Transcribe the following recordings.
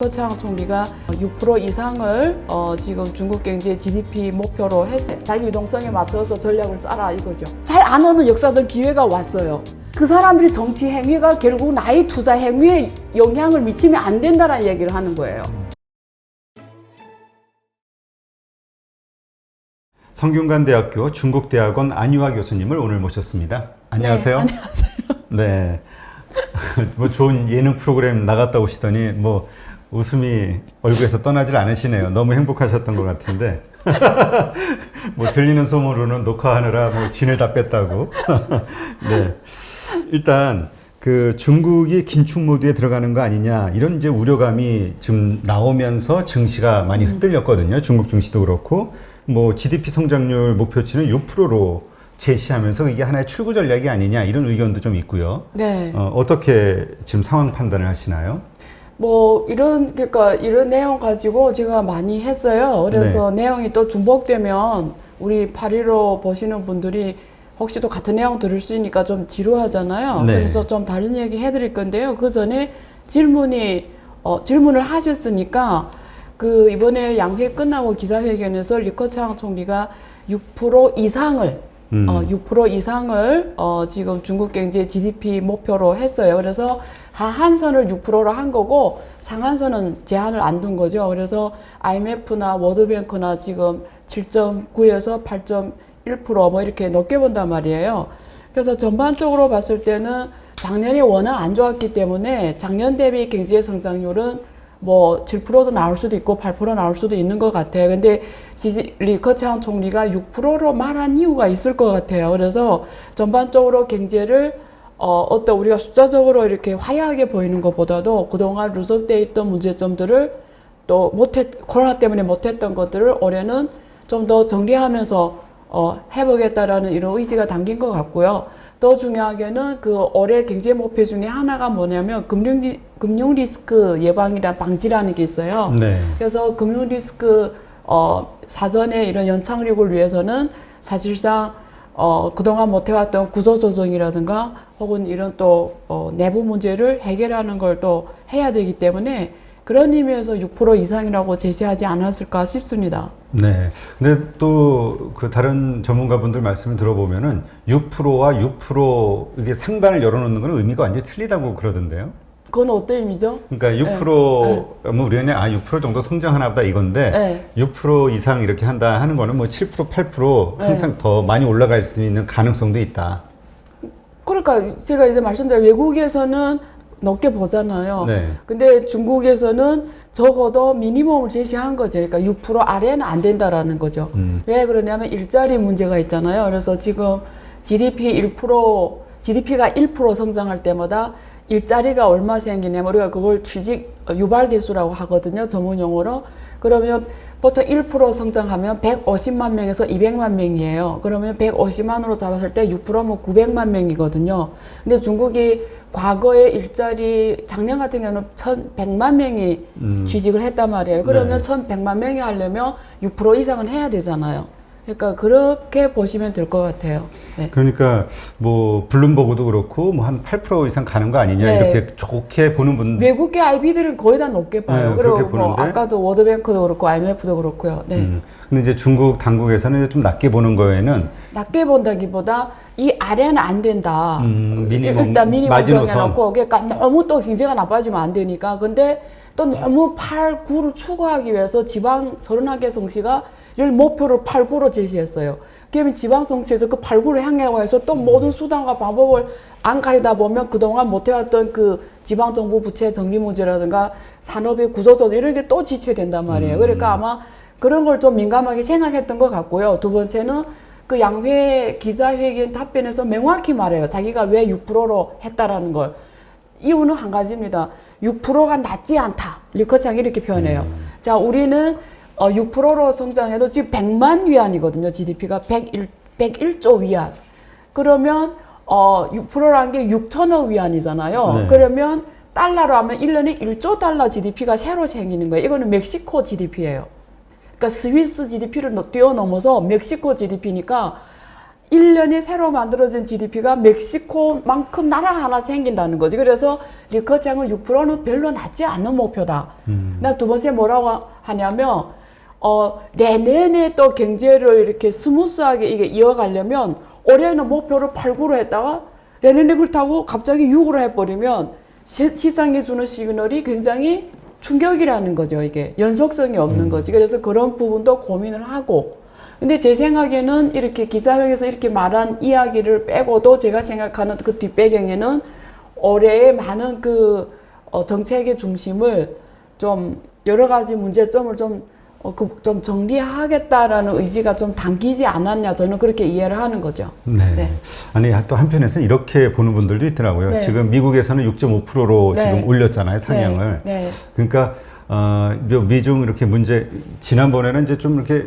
리커창 총리가 6% 이상을 지금 중국 경제 GDP 목표로 했어요. 자기 유동성에 맞춰서 전략을 짜라 이거죠. 잘 안 오는 역사적 기회가 왔어요. 그 사람들이 정치 행위가 결국 나의 투자 행위에 영향을 미치면 안 된다는 얘기를 하는 거예요. 성균관대학교 중국대학원 안유아 교수님을 오늘 모셨습니다. 안녕하세요. 네, 안녕하세요. 네. 뭐 좋은 예능 프로그램 나갔다 오시더니 뭐 웃음이 얼굴에서 떠나질 않으시네요. 너무 행복하셨던 것 같은데. 뭐 들리는 소문으로는 녹화하느라 뭐 진을 다 뺐다고. 네. 일단 그 중국이 긴축 모드에 들어가는 거 아니냐 이런 이제 우려감이 지금 나오면서 증시가 많이 흔들렸거든요. 중국 증시도 그렇고 뭐 GDP 성장률 목표치는 6%로 제시하면서 이게 하나의 출구 전략이 아니냐 이런 의견도 좀 있고요. 네. 어떻게 지금 상황 판단을 하시나요? 뭐 그러니까 이런 내용 가지고 제가 많이 했어요. 그래서 내용이 또 중복되면 우리 8.15 보시는 분들이 혹시 또 같은 내용 들을 수 있으니까 좀 지루하잖아요. 네. 그래서 좀 다른 얘기 해드릴 건데요. 그 전에 질문을 하셨으니까 그 이번에 양회 끝나고 기자회견에서 리커창 총리가 6% 이상을 6% 이상을 지금 중국 경제 GDP 목표로 했어요. 그래서 하한선을 6%로 한 거고 상한선은 제한을 안 둔 거죠. 그래서 IMF나 월드뱅크나 지금 7.9에서 8.1% 뭐 이렇게 높게 본단 말이에요. 그래서 전반적으로 봤을 때는 작년이 워낙 안 좋았기 때문에 작년 대비 경제 성장률은 뭐 7%도 나올 수도 있고 8% 나올 수도 있는 것 같아요. 근데 리커창 총리가 6%로 말한 이유가 있을 것 같아요. 그래서 전반적으로 경제를 어떤 우리가 숫자적으로 이렇게 화려하게 보이는 것보다도 그동안 누적돼 있던 문제점들을 또 코로나 때문에 못했던 것들을 올해는 좀 더 정리하면서 해보겠다라는 이런 의지가 담긴 것 같고요. 더 중요하게는 그 올해 경제 목표 중에 하나가 뭐냐면 금융 리스크 예방이란 방지라는 게 있어요. 네. 그래서 금융 리스크 사전에 이런 연착륙을 위해서는 사실상 그동안 못해왔던 구조조정이라든가 혹은 이런 또 내부 문제를 해결하는 걸 또 해야 되기 때문에 그런 의미에서 6% 이상이라고 제시하지 않았을까 싶습니다. 네. 근데 또 그 다른 전문가분들 말씀을 들어보면은 6%와 6% 이게 상단을 열어놓는 건 의미가 완전히 틀리다고 그러던데요. 그건 어떤 의미죠? 그러니까 6%, 뭐 우리는 6% 정도 성장하나 보다 이건데, 6% 이상 이렇게 한다 하는 거는 뭐 7%, 8% 항상 더 많이 올라갈 수 있는 가능성도 있다. 그러니까 제가 이제 말씀드린 외국에서는 높게 보잖아요. 네. 근데 중국에서는 적어도 미니멈을 제시한 거죠. 그러니까 6% 아래는 안 된다라는 거죠. 왜 그러냐면 일자리 문제가 있잖아요. 그래서 지금 GDP가 1% 성장할 때마다 일자리가 얼마 생기냐면 우리가 그걸 취직 유발 개수라고 하거든요. 전문 용어로. 그러면 보통 1% 성장하면 150만 명에서 200만 명이에요. 그러면 150만으로 잡았을 때 6%면 900만 명이거든요. 근데 중국이 과거에 일자리 작년 같은 경우는 1,100만 명이 취직을 했단 말이에요. 그러면 1,100만 명이 하려면 6% 이상은 해야 되잖아요. 그러니까 그렇게 보시면 될 것 같아요. 네. 그러니까 뭐 블룸버그도 그렇고 뭐 한 8% 이상 가는 거 아니냐 이렇게 좋게 보는 분들. 외국계 IB들은 거의 다 높게 봐요. 네, 그리고 그렇게 뭐 보는데. 아까도 월드뱅크도 그렇고 IMF도 그렇고요. 네. 근데 이제 중국 당국에서는 좀 낮게 보는 거에는 낮게 본다기보다 이 아래는 안 된다. 일단 미니멈 마지노선. 정해놓고 그러니까 너무 또 경제가 나빠지면 안 되니까. 근데 또 너무 8, 9를 추구하기 위해서 지방 31개 성시가 를 목표를 8, 9로 제시했어요. 그러면 지방 성시에서 그 8, 9를 향하고 해서 또 모든 수단과 방법을 안 가리다 보면 그동안 못해왔던 그 지방정부 부채 정리 문제라든가 산업의 구조조정 이런 게 또 지체된단 말이에요. 그러니까 아마 그런 걸 좀 민감하게 생각했던 것 같고요. 두 번째는 그 양회 기자회견 답변에서 명확히 말해요. 자기가 왜 6%로 했다라는 걸. 이유는 한 가지입니다. 6%가 낮지 않다. 리커창이 이렇게 표현해요. 자, 우리는 6%로 성장해도 지금 100만 위안이거든요. GDP가 101조 위안. 그러면 6%라는 게 6천억 위안이잖아요. 네. 그러면 달러로 하면 1년에 1조 달러 GDP가 새로 생기는 거예요. 이거는 멕시코 GDP예요. 그러니까 스위스 GDP를 뛰어넘어서 멕시코 GDP니까 1년에 새로 만들어진 GDP가 멕시코만큼 나라 하나 생긴다는 거지. 그래서 리커창은 6%는 별로 낮지 않은 목표다. 나 두 번째 뭐라고 하냐면 내년에 또 경제를 이렇게 스무스하게 이게 이어가려면 올해는 목표를 8, 9로 했다가 내년에 그렇다고 갑자기 6으로 해버리면 시장에 주는 시그널이 굉장히 충격이라는 거죠. 이게 연속성이 없는 거지. 그래서 그런 부분도 고민을 하고. 근데 제 생각에는 이렇게 기자회견에서 이렇게 말한 이야기를 빼고도 제가 생각하는 그 뒷배경에는 올해의 많은 정책의 중심을 좀 여러 가지 문제점을 좀 정리하겠다라는 의지가 좀 담기지 않았냐, 저는 그렇게 이해를 하는 거죠. 네. 네. 아니, 또 한편에서는 이렇게 보는 분들도 있더라고요. 네. 지금 미국에서는 6.5%로 네. 지금 올렸잖아요, 상향을. 네. 네. 그러니까, 미중 이렇게 지난번에는 이제 좀 이렇게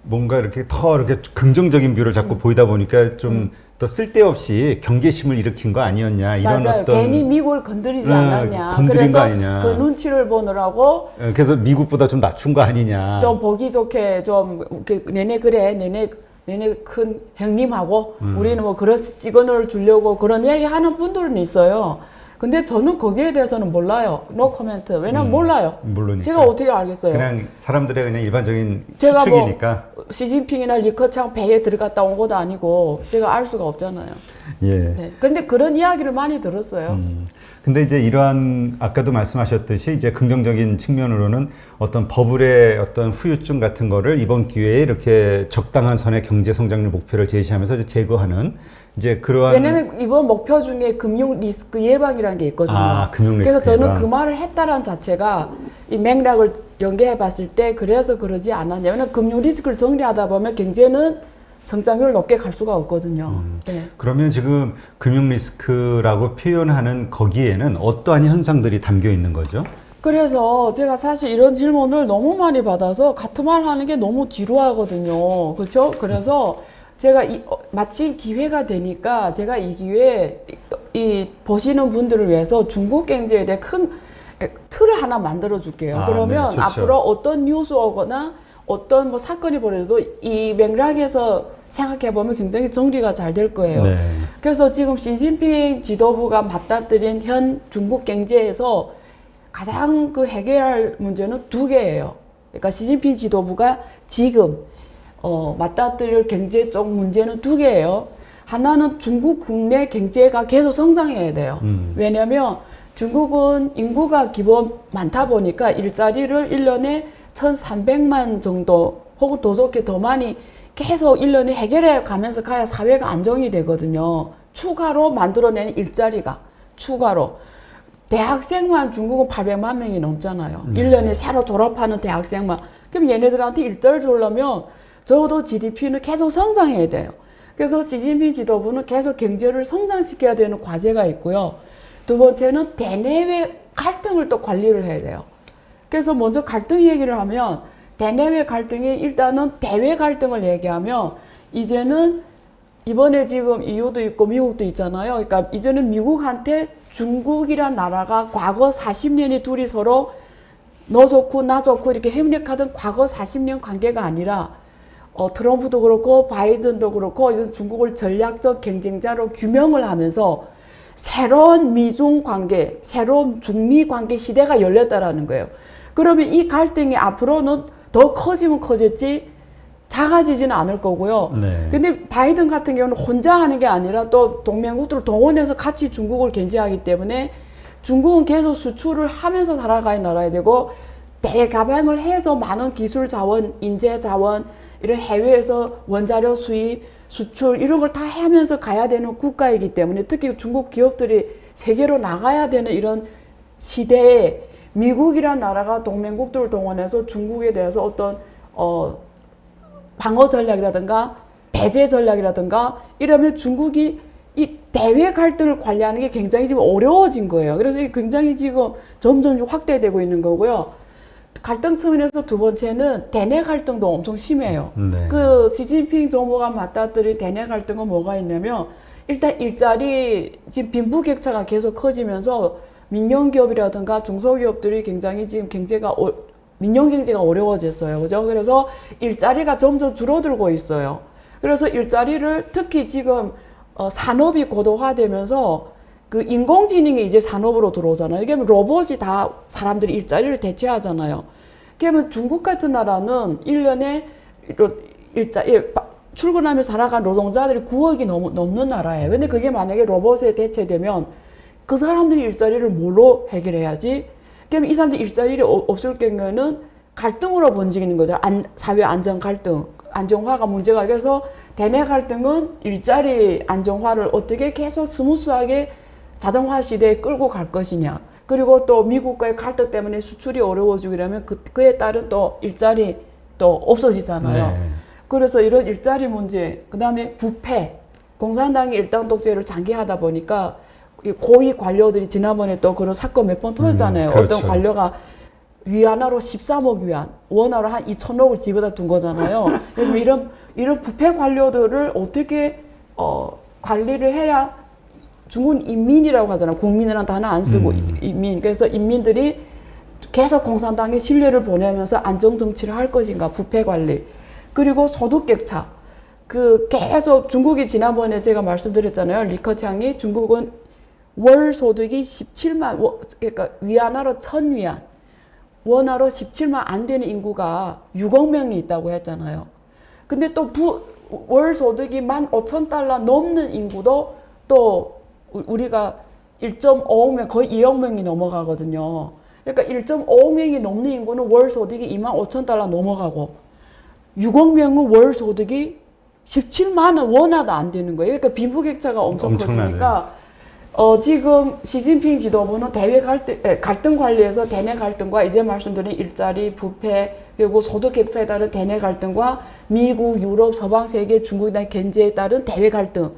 뭔가 이렇게 더 이렇게 긍정적인 뷰를 자꾸 보이다 보니까 좀 더 쓸데없이 경계심을 일으킨 거 아니었냐, 이런 맞아요. 어떤. 괜히 미국을 건드리지 않았냐. 건드린 그래서 거 아니냐. 그 눈치를 보느라고 그래서 미국보다 좀 낮춘 거 아니냐. 좀 보기 좋게 좀 내내 그래, 내내 큰 형님하고 우리는 뭐 그런 시그널을 주려고 그런 얘기 하는 분들은 있어요. 근데 저는 거기에 대해서는 몰라요. 노 코멘트. 왜냐면 몰라요. 모르니까. 제가 어떻게 알겠어요. 그냥 사람들의 그냥 일반적인 제가 추측이니까. 뭐 시진핑이나 리커창 배에 들어갔다 온 것도 아니고 제가 알 수가 없잖아요. 예. 네. 근데 그런 이야기를 많이 들었어요. 근데 이제 이러한 아까도 말씀하셨듯이 이제 긍정적인 측면으로는 어떤 버블의 어떤 후유증 같은 거를 이번 기회에 이렇게 적당한 선의 경제 성장률 목표를 제시하면서 이제 제거하는 이제 그러한. 왜냐면 이번 목표 중에 금융 리스크 예방이라는 게 있거든요. 금융 리스크 그래서 저는 예방. 그 말을 했다라는 자체가 이 맥락을 연계해 봤을 때 그래서 그러지 않았냐. 왜냐면 금융 리스크를 정리하다 보면 경제는 성장률 높게 갈 수가 없거든요. 네. 그러면 지금 금융 리스크라고 표현하는 거기에는 어떠한 현상들이 담겨 있는 거죠? 그래서 제가 사실 이런 질문을 너무 많이 받아서 같은 말 하는 게 너무 지루하거든요. 그렇죠? 그래서 제가 마침 기회가 되니까 제가 이 기회에 보시는 분들을 위해서 중국 경제에 대해 큰 틀을 하나 만들어 줄게요. 그러면 네, 좋죠. 앞으로 어떤 뉴스 오거나 어떤 뭐 사건이 벌어져도 이 맥락에서 생각해 보면 굉장히 정리가 잘 될 거예요. 네. 그래서 지금 시진핑 지도부가 맞닥뜨린 현 중국 경제에서 가장 해결할 문제는 두 개예요. 그러니까 시진핑 지도부가 지금 맞닥뜨릴 경제 쪽 문제는 두 개예요. 하나는 중국 국내 경제가 계속 성장해야 돼요. 왜냐하면 중국은 인구가 기본 많다 보니까 일자리를 1년에 1,300만 정도 혹은 더 좋게 더 많이 계속 1년에 해결해 가면서 가야 사회가 안정이 되거든요. 추가로 만들어낸 일자리가 추가로. 대학생만 중국은 800만 명이 넘잖아요. 1년에 새로 졸업하는 대학생만. 그럼 얘네들한테 일자리를 주려면 적어도 GDP는 계속 성장해야 돼요. 그래서 시진핑 지도부는 계속 경제를 성장시켜야 되는 과제가 있고요. 두 번째는 대내외 갈등을 또 관리를 해야 돼요. 그래서 먼저 갈등 얘기를 하면 대내외 갈등이 일단은 대외 갈등을 얘기하면 이제는 이번에 지금 EU도 있고 미국도 있잖아요. 그러니까 이제는 미국한테 중국이란 나라가 과거 40년이 둘이 서로 너 좋고 나 좋고 이렇게 협력하던 과거 40년 관계가 아니라 트럼프도 그렇고 바이든도 그렇고 이제 중국을 전략적 경쟁자로 규명을 하면서 새로운 미중 관계, 새로운 중미 관계 시대가 열렸다라는 거예요. 그러면 이 갈등이 앞으로는 더 커지면 커졌지 작아지지는 않을 거고요. 네. 근데 바이든 같은 경우는 혼자 하는 게 아니라 또 동맹국들을 동원해서 같이 중국을 견제하기 때문에 중국은 계속 수출을 하면서 살아가야 나라야 되고 대가방을 해서 많은 기술 자원, 인재 자원, 이런 해외에서 원자료 수입, 수출 이런 걸 다 하면서 가야 되는 국가이기 때문에 특히 중국 기업들이 세계로 나가야 되는 이런 시대에 미국이란 나라가 동맹국들을 동원해서 중국에 대해서 어떤 방어 전략이라든가 배제 전략이라든가 이러면 중국이 이 대외 갈등을 관리하는 게 굉장히 지금 어려워진 거예요. 그래서 굉장히 지금 점점 확대되고 있는 거고요. 갈등 측면에서 두 번째는 대내 갈등도 엄청 심해요. 네. 그 시진핑 정부가 맞닥뜨린 대내 갈등은 뭐가 있냐면 일단 일자리 지금 빈부격차가 계속 커지면서 민영기업이라든가 중소기업들이 굉장히 지금 민영 경제가 어려워졌어요. 그죠? 그래서 일자리가 점점 줄어들고 있어요. 그래서 일자리를 특히 지금 산업이 고도화되면서 그 인공지능이 이제 산업으로 들어오잖아요. 이게 로봇이 다 사람들이 일자리를 대체하잖아요. 그러면 중국 같은 나라는 1년에 출근하면서 살아간 노동자들이 9억이 넘는 나라예요. 근데 그게 만약에 로봇에 대체되면 그 사람들이 일자리를 뭘로 해결해야지? 그러면 이 사람들이 일자리가 없을 경우에는 갈등으로 번지는 거죠. 사회 안정 갈등, 안정화가 문제가. 그래서 대내 갈등은 일자리 안정화를 어떻게 계속 스무스하게 자동화 시대에 끌고 갈 것이냐. 그리고 또 미국과의 갈등 때문에 수출이 어려워지고 이러면 그에 따른 또 일자리 또 없어지잖아요. 네. 그래서 이런 일자리 문제, 그 다음에 부패, 공산당이 일당 독재를 장기하다 보니까 고위 관료들이 지난번에 또 그런 사건 몇 번 터졌잖아요. 그렇죠. 어떤 관료가 위안화로 13억 위안, 원화로 한 2천억을 집에다 둔 거잖아요. 이런 부패 관료들을 어떻게 관리를 해야 중국은 인민이라고 하잖아요. 국민이라는 단어 안 쓰고 인민. 그래서 인민들이 계속 공산당에 신뢰를 보내면서 안정 정치를 할 것인가, 부패 관리. 그리고 소득 격차. 계속 중국이 지난번에 제가 말씀드렸잖아요. 리커창이 중국은 월 소득이 17만, 그러니까 위안화로 1000위안, 원화로 17만 안 되는 인구가 6억 명이 있다고 했잖아요. 근데 또 월 소득이 15,000달러 넘는 인구도 또 우리가 1.5억 명, 거의 2억 명이 넘어가거든요. 그러니까 1.5억 명이 넘는 인구는 월 소득이 25,000달러 넘어가고 6억 명은 월 소득이 17만 원 원화도 안 되는 거예요. 그러니까 빈부격차가 엄청 커지니까 지금 시진핑 지도부는 갈등 관리에서 대내 갈등과 이제 말씀드린 일자리, 부패, 그리고 소득 격차에 따른 대내 갈등과 미국, 유럽, 서방 세계, 중국에 대한 견제에 따른 대외 갈등.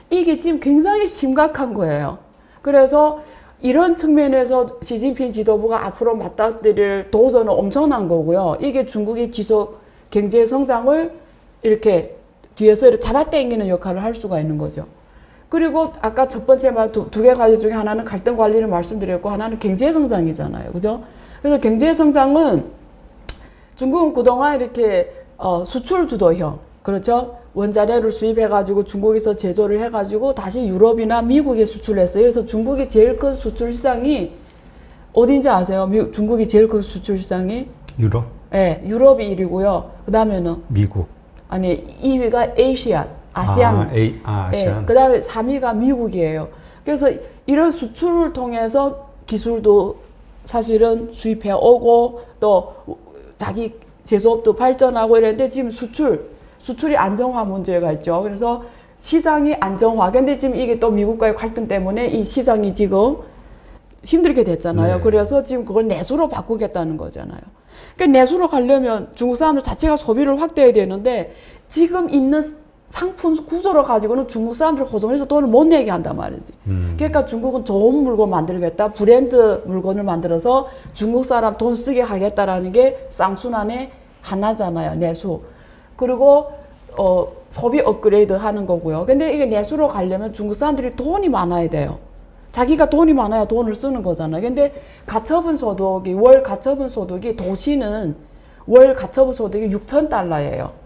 이게 지금 굉장히 심각한 거예요. 그래서 이런 측면에서 시진핑 지도부가 앞으로 맞닥뜨릴 도전은 엄청난 거고요. 이게 중국의 지속 경제 성장을 이렇게 뒤에서 이렇게 잡아당기는 역할을 할 수가 있는 거죠. 그리고 아까 첫 번째 말 두 개 과제 중에 하나는 갈등 관리를 말씀드렸고 하나는 경제 성장이잖아요. 그죠? 그래서 경제 성장은 중국은 그동안 이렇게 수출 주도형, 그렇죠? 원자재를 수입해가지고 중국에서 제조를 해가지고 다시 유럽이나 미국에 수출했어요. 그래서 중국의 제일 큰 수출 시장이 어딘지 아세요? 중국이 제일 큰 수출 시장이? 유럽? 네, 유럽이 1위고요. 그 다음에는? 미국. 아니, 2위가 아시안. 아시안. 네, 그 다음에 3위가 미국이에요. 그래서 이런 수출을 통해서 기술도 사실은 수입해 오고 또 자기 제조업도 발전하고 이랬는데 지금 수출이 안정화 문제가 있죠. 그래서 시장이 안정화. 근데 지금 이게 또 미국과의 갈등 때문에 이 시장이 지금 힘들게 됐잖아요. 네. 그래서 지금 그걸 내수로 바꾸겠다는 거잖아요. 그러니까 내수로 가려면 중국 사람들 자체가 소비를 확대해야 되는데 지금 있는 상품 구조로 가지고는 중국 사람들 호송해서 돈을 못 내게 한단 말이지. 그러니까 중국은 좋은 물건 만들겠다. 브랜드 물건을 만들어서 중국 사람 돈 쓰게 하겠다라는 게 쌍순환의 하나잖아요. 내수. 그리고 소비 업그레이드 하는 거고요. 근데 이게 내수로 가려면 중국 사람들이 돈이 많아야 돼요. 자기가 돈이 많아야 돈을 쓰는 거잖아요. 근데 월 가처분 소득이 도시는 월 가처분 소득이 6,000달러예요.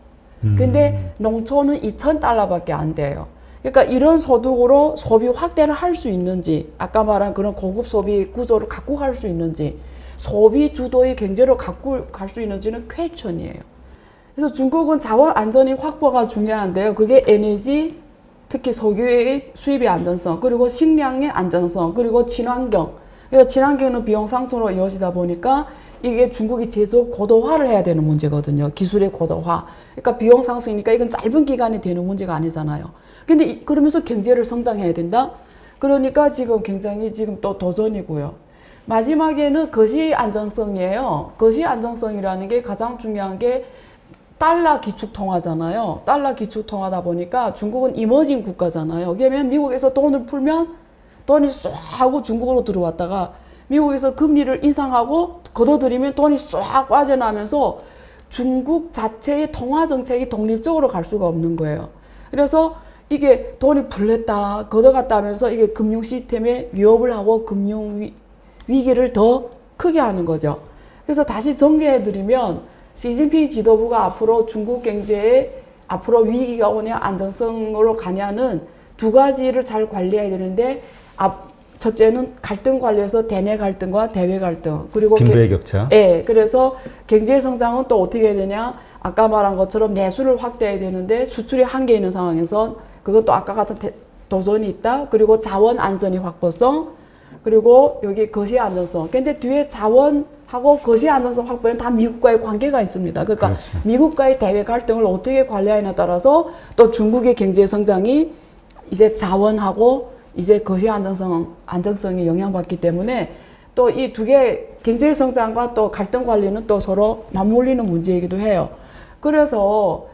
근데 농촌은 2,000달러밖에 안 돼요. 그러니까 이런 소득으로 소비 확대를 할 수 있는지, 아까 말한 그런 고급 소비 구조를 갖고 갈 수 있는지, 소비 주도의 경제로 갖고 갈 수 있는지는 퀘스천이에요. 그래서 중국은 자원 안전이 확보가 중요한데요. 그게 에너지, 특히 석유의 수입의 안전성, 그리고 식량의 안전성, 그리고 친환경. 그래서 친환경은 비용 상승으로 이어지다 보니까 이게 중국이 제조 고도화를 해야 되는 문제거든요. 기술의 고도화. 그러니까 비용 상승이니까 이건 짧은 기간에 되는 문제가 아니잖아요. 근데 그러면서 경제를 성장해야 된다? 그러니까 지금 굉장히 지금 또 도전이고요. 마지막에는 거시 안정성이에요. 거시 안정성이라는 게 가장 중요한 게 달러 기축 통화잖아요. 달러 기축 통화다 보니까 중국은 이머징 국가잖아요. 그러면 미국에서 돈을 풀면 돈이 쏙 하고 중국으로 들어왔다가 미국에서 금리를 인상하고 걷어들이면 돈이 쏙 빠져나면서 중국 자체의 통화 정책이 독립적으로 갈 수가 없는 거예요. 그래서 이게 돈이 풀렸다, 걷어갔다 하면서 이게 금융 시스템에 위협을 하고 금융 위기를 더 크게 하는 거죠. 그래서 다시 정리해드리면 시진핑 지도부가 앞으로 중국 경제에 앞으로 위기가 오냐 안정성으로 가냐는 두 가지를 잘 관리해야 되는데 첫째는 갈등 관리에서 대내 갈등과 대외 갈등 그리고 빈부의 격차. 예, 그래서 경제 성장은 또 어떻게 해야 되냐? 아까 말한 것처럼 내수를 확대해야 되는데 수출이 한계 있는 상황에서 그건 또 아까 같은 도전이 있다. 그리고 자원 안전이 확보성 그리고 여기 거시 안정성. 근데 뒤에 자원하고 거시 안정성 확보는 다 미국과의 관계가 있습니다. 그러니까 그렇죠. 미국과의 대외 갈등을 어떻게 관리하느냐에 따라서 또 중국의 경제 성장이 이제 자원하고 이제 거시 안정성이 영향받기 때문에 또 이 두 개 경제 성장과 또 갈등 관리는 또 서로 맞물리는 문제이기도 해요. 그래서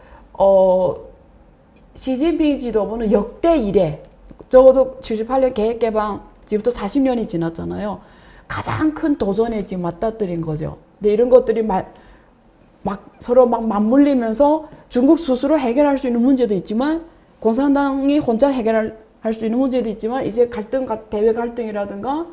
시진핑 지도부는 역대 이래 적어도 78년 계획 개방 지금부터 40년이 지났잖아요. 가장 큰 도전에 지금 맞닥뜨린 거죠. 근데 이런 것들이 서로 맞물리면서 중국 스스로 해결할 수 있는 문제도 있지만 공산당이 혼자 해결할 수 있는 문제도 있지만 이제 대외 갈등이라든가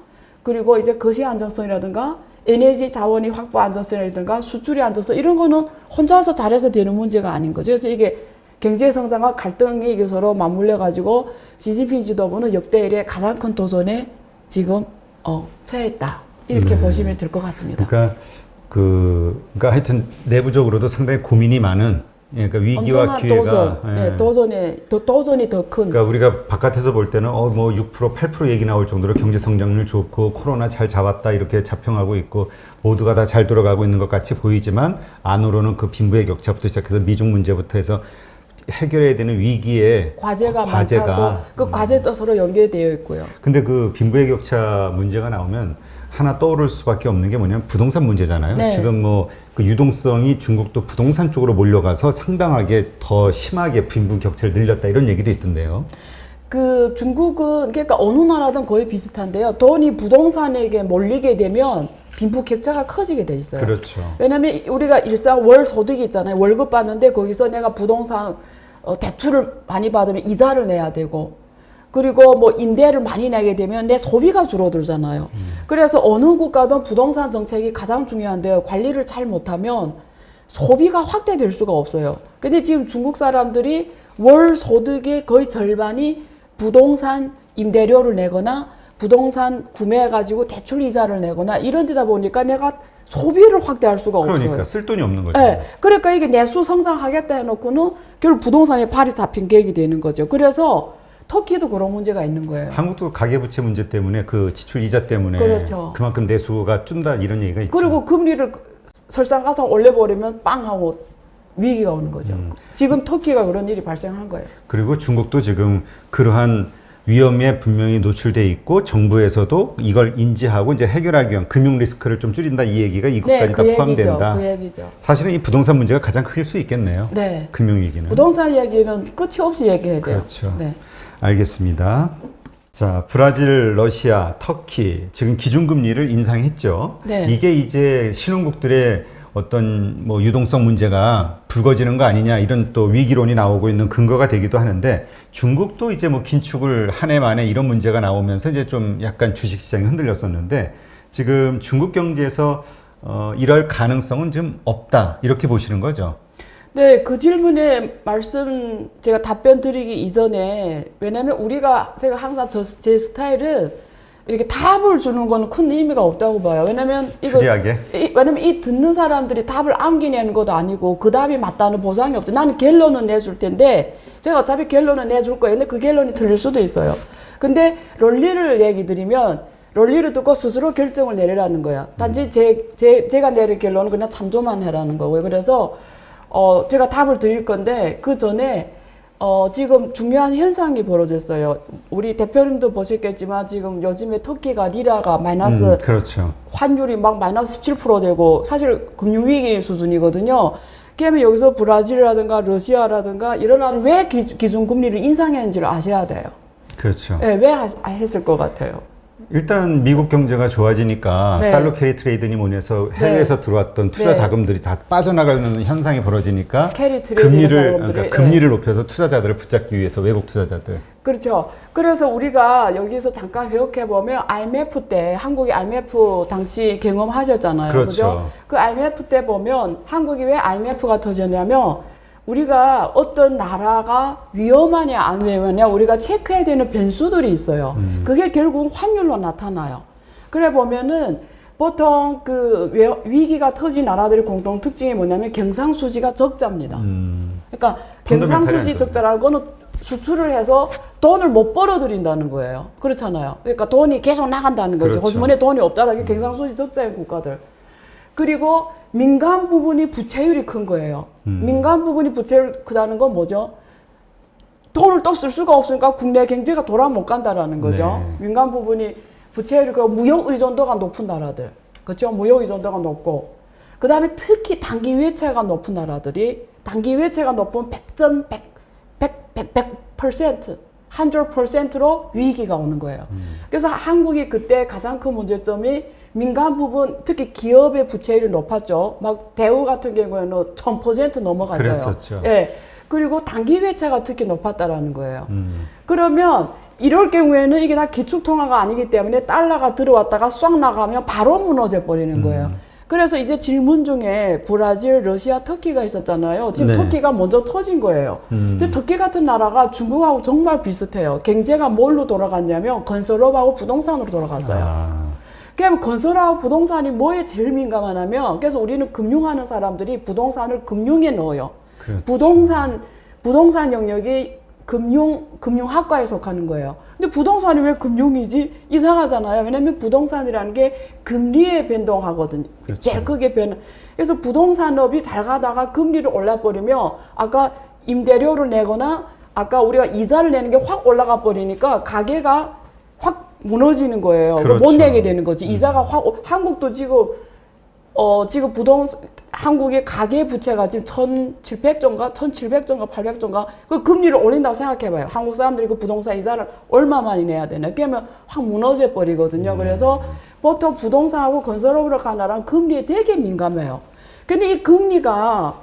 그리고 이제 거시 안정성이라든가 에너지 자원이 확보 안정성이라든가 수출의 안정성 이런 거는 혼자서 잘해서 되는 문제가 아닌 거죠. 그래서 이게 경제 성장과 갈등이 서로 맞물려 가지고 시진핑 지도부는 역대 이래 가장 큰 도전에 지금 처했다 이렇게 보시면 될 것 같습니다. 그러니까 하여튼 내부적으로도 상당히 고민이 많은. 그러니까 위기와 기회가 도전이 더 큰. 그러니까 우리가 바깥에서 볼 때는 뭐 6%, 8% 얘기 나올 정도로 경제 성장률 좋고 코로나 잘 잡았다 이렇게 자평하고 있고 모두가 다 잘 돌아가고 있는 것 같이 보이지만 안으로는 그 빈부의 격차부터 시작해서 미중 문제부터 해서 해결해야 되는 위기의 과제가 많다고 그 과제도 서로 연계되어 있고요. 근데 그 빈부의 격차 문제가 나오면 하나 떠오를 수밖에 없는 게 뭐냐면 부동산 문제잖아요. 네. 지금 뭐 그 유동성이 중국도 부동산 쪽으로 몰려가서 상당하게 더 심하게 빈부 격차를 늘렸다 이런 얘기도 있던데요. 그 중국은 그러니까 어느 나라든 거의 비슷한데요. 돈이 부동산에게 몰리게 되면 빈부 격차가 커지게 돼 있어요. 그렇죠. 왜냐하면 우리가 일상 월 소득이 있잖아요. 월급 받는데 거기서 내가 부동산 대출을 많이 받으면 이자를 내야 되고 그리고 뭐 임대를 많이 내게 되면 내 소비가 줄어들잖아요. 그래서 어느 국가든 부동산 정책이 가장 중요한데요. 관리를 잘 못하면 소비가 확대될 수가 없어요. 근데 지금 중국 사람들이 월 소득의 거의 절반이 부동산 임대료를 내거나 부동산 구매해가지고 대출 이자를 내거나 이런 데다 보니까 내가 소비를 확대할 수가 없어요. 그러니까 쓸 돈이 없는 거죠. 네. 그러니까 이게 내수 성장하겠다 해놓고는 결국 부동산에 발이 잡힌 계획이 되는 거죠. 그래서 터키도 그런 문제가 있는 거예요. 한국도 가계부채 문제 때문에 그 지출 이자 때문에 그렇죠. 그만큼 내수가 준다 이런 얘기가 있죠. 그리고 금리를 설상가상 올려버리면 빵 하고 위기가 오는 거죠. 지금 터키가 그런 일이 발생한 거예요. 그리고 중국도 지금 그러한 위험에 분명히 노출돼 있고 정부에서도 이걸 인지하고 이제 해결하기 위한 금융 리스크를 좀 줄인다 이 얘기가 이것까지 다 포함된다. 그 얘기죠. 사실은 이 부동산 문제가 가장 클 수 있겠네요. 네. 금융위기는. 부동산 이야기는 끝이 없이 얘기해야 돼요. 그렇죠. 네. 알겠습니다. 자, 브라질, 러시아, 터키 지금 기준금리를 인상했죠. 네. 이게 이제 신흥국들의 어떤 뭐 유동성 문제가 불거지는 거 아니냐 이런 또 위기론이 나오고 있는 근거가 되기도 하는데 중국도 이제 뭐 긴축을 한 해 만에 이런 문제가 나오면서 이제 좀 약간 주식시장이 흔들렸었는데 지금 중국 경제에서 이럴 가능성은 좀 없다 이렇게 보시는 거죠. 네, 그 질문에 제가 답변 드리기 이전에, 왜냐면 제가 항상 제 스타일은 이렇게 답을 주는 거는 큰 의미가 없다고 봐요. 왜냐면 왜냐면 이 듣는 사람들이 답을 암기내는 것도 아니고 그 답이 맞다는 보장이 없죠. 나는 결론은 내줄 텐데, 제가 어차피 결론은 내줄 거예요. 근데 그 결론이 틀릴 수도 있어요. 근데 논리를 얘기 드리면, 논리를 듣고 스스로 결정을 내리라는 거야. 단지 제가 내린 결론은 그냥 참조만 해라는 거고요. 그래서 제가 답을 드릴 건데 그 전에 지금 중요한 현상이 벌어졌어요. 우리 대표님도 보셨겠지만 지금 요즘에 터키가 리라가 마이너스 그렇죠. 환율이 막 마이너스 17% 되고 사실 금융위기 수준이거든요. 그러면 여기서 브라질이라든가 러시아라든가 이런 나라는 왜 기준금리를 인상했는지를 아셔야 돼요. 그렇죠. 네, 왜 했을 것 같아요? 일단 미국 경제가 좋아지니까 네. 달러 캐리 트레이드니 뭐니 해서 해외에서 네. 들어왔던 투자 네. 자금들이 다 빠져나가는 현상이 벌어지니까 캐리 트레이드 금리를 높여서 투자자들을 붙잡기 위해서 외국 투자자들. 그렇죠. 그래서 우리가 여기서 잠깐 회복해 보면 IMF 때 한국이 IMF 당시 경험하셨잖아요. 그렇죠. 그죠? 그 IMF 때 보면 한국이 왜 IMF가 터졌냐면 우리가 어떤 나라가 위험하냐 안 위험하냐 우리가 체크해야 되는 변수들이 있어요. 그게 결국 환율로 나타나요. 그래 보면은 보통 그 위기가 터진 나라들의 공통 특징이 뭐냐면 경상수지가 적자입니다. 그러니까 경상수지 적자라는 거는 수출을 해서 돈을 못 벌어들인다는 거예요. 그렇잖아요. 그러니까 돈이 계속 나간다는 거죠. 그렇죠. 호주머니에 돈이 없다는 게 경상수지 적자인 국가들. 그리고 민간 부분이 부채율이 큰 거예요. 민간 부분이 부채율 크다는 건 뭐죠? 돈을 또 쓸 수가 없으니까 국내 경제가 돌아 못 간다라는 거죠. 네. 민간 부분이 부채율이 그 무역 의존도가 높은 나라들, 그렇죠? 무역 의존도가 높고, 그 다음에 특히 단기 외채가 높은 나라들이 단기 외채가 높은 100%로 위기가 오는 거예요. 그래서 한국이 그때 가장 큰 문제점이 민간 부분, 특히 기업의 부채율이 높았죠. 막 대우 같은 경우에는 1000% 넘어갔어요. 그랬었죠. 예. 그리고 단기 외채가 특히 높았다라는 거예요. 그러면 이럴 경우에는 이게 다 기축통화가 아니기 때문에 달러가 들어왔다가 쏙 나가면 바로 무너져 버리는 거예요. 그래서 이제 질문 중에 브라질, 러시아, 터키가 있었잖아요. 지금 네. 터키가 먼저 터진 거예요. 근데 터키 같은 나라가 중국하고 정말 비슷해요. 경제가 뭘로 돌아갔냐면 건설업하고 부동산으로 돌아갔어요. 아, 그럼 건설하고 부동산이 뭐에 제일 민감하냐면, 그래서 우리는 금융하는 사람들이 부동산을 금융에 넣어요. 그렇죠. 부동산 영역이 금융학과에 속하는 거예요. 근데 부동산이 왜 금융이지? 이상하잖아요. 왜냐면 부동산이라는 게 금리에 변동하거든요. 그렇죠. 제일 크게 그래서 부동산업이 잘 가다가 금리를 올려버리면 아까 임대료를 내거나 아까 우리가 이자를 내는 게 확 올라가 버리니까 가게가 확 무너지는 거예요. 그렇죠. 못 내게 되는 거지. 이자가 확, 한국도 지금 한국의 가계 부채가 지금 1700조인가 800조인가 그 금리를 올린다고 생각해봐요. 한국 사람들이 그 부동산 이자를 얼마 많이 내야 되나. 그러면 확 무너져 버리거든요. 그래서 보통 부동산하고 건설업으로 간 나라는 금리에 되게 민감해요. 근데 이 금리가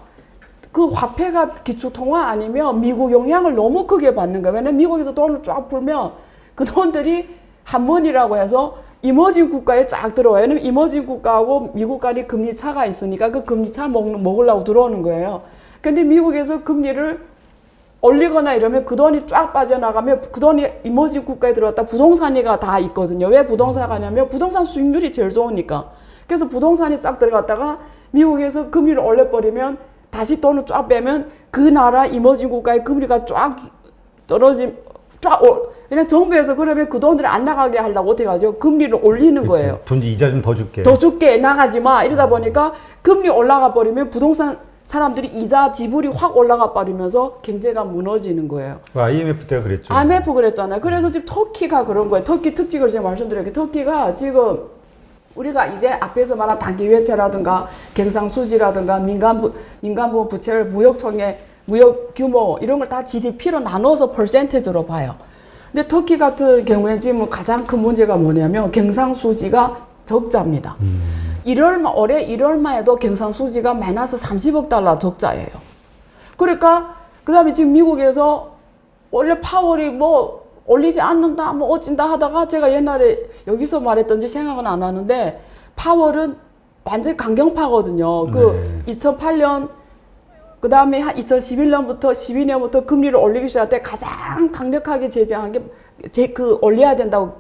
그 화폐가 기축통화 아니면 미국 영향을 너무 크게 받는 거예요. 왜냐면 미국에서 돈을 쫙 풀면 그 돈들이 한번이라고 해서 이머징 국가에 쫙 들어와요. 왜냐면 이머징 국가하고 미국 간이 금리 차가 있으니까 그 금리 차 먹으려고 들어오는 거예요. 근데 미국에서 금리를 올리거나 이러면 그 돈이 쫙 빠져나가면 그 돈이 이머징 국가에 들어왔다 부동산이가 다 있거든요. 왜 부동산이 가냐면 부동산 수익률이 제일 좋으니까. 그래서 부동산이 쫙 들어갔다가 미국에서 금리를 올려버리면 다시 돈을 쫙 빼면 그 나라 이머징 국가의 금리가 쫙 왜냐면 정부에서 그러면 그 돈들을 안 나가게 하려고 어떻게 하죠? 금리를 올리는 그치. 거예요. 돈 이자 좀 더 줄게. 더 줄게 나가지 마. 이러다 보니까 금리 올라가 버리면 부동산 사람들이 이자 지불이 확 올라가 버리면서 경제가 무너지는 거예요. IMF 때가 그랬죠. IMF 그랬잖아요. 그래서 지금 터키가 그런 거예요. 터키 특징을 제가 말씀드릴게요. 터키가 지금 우리가 이제 앞에서 말한 단기 외채라든가 경상수지라든가 민간부문 부채를 무역청의 무역 규모 이런 걸 다 GDP로 나눠서 퍼센테이지로 봐요. 근데 터키 같은 경우에 지금 가장 큰 문제가 뭐냐면 경상수지가 적자입니다. 올해 1월말에도 경상수지가 마이너스 30억 달러 적자예요. 그러니까 그 다음에 지금 미국에서 원래 파월이 뭐 올리지 않는다 뭐 어찐다 하다가 제가 옛날에 여기서 말했던지 생각은 안 하는데 파월은 완전 강경파거든요. 그 2008년 그 다음에 한 2011년부터 12년부터 금리를 올리기 시작할 때 가장 강력하게 제재한 게 올려야 된다고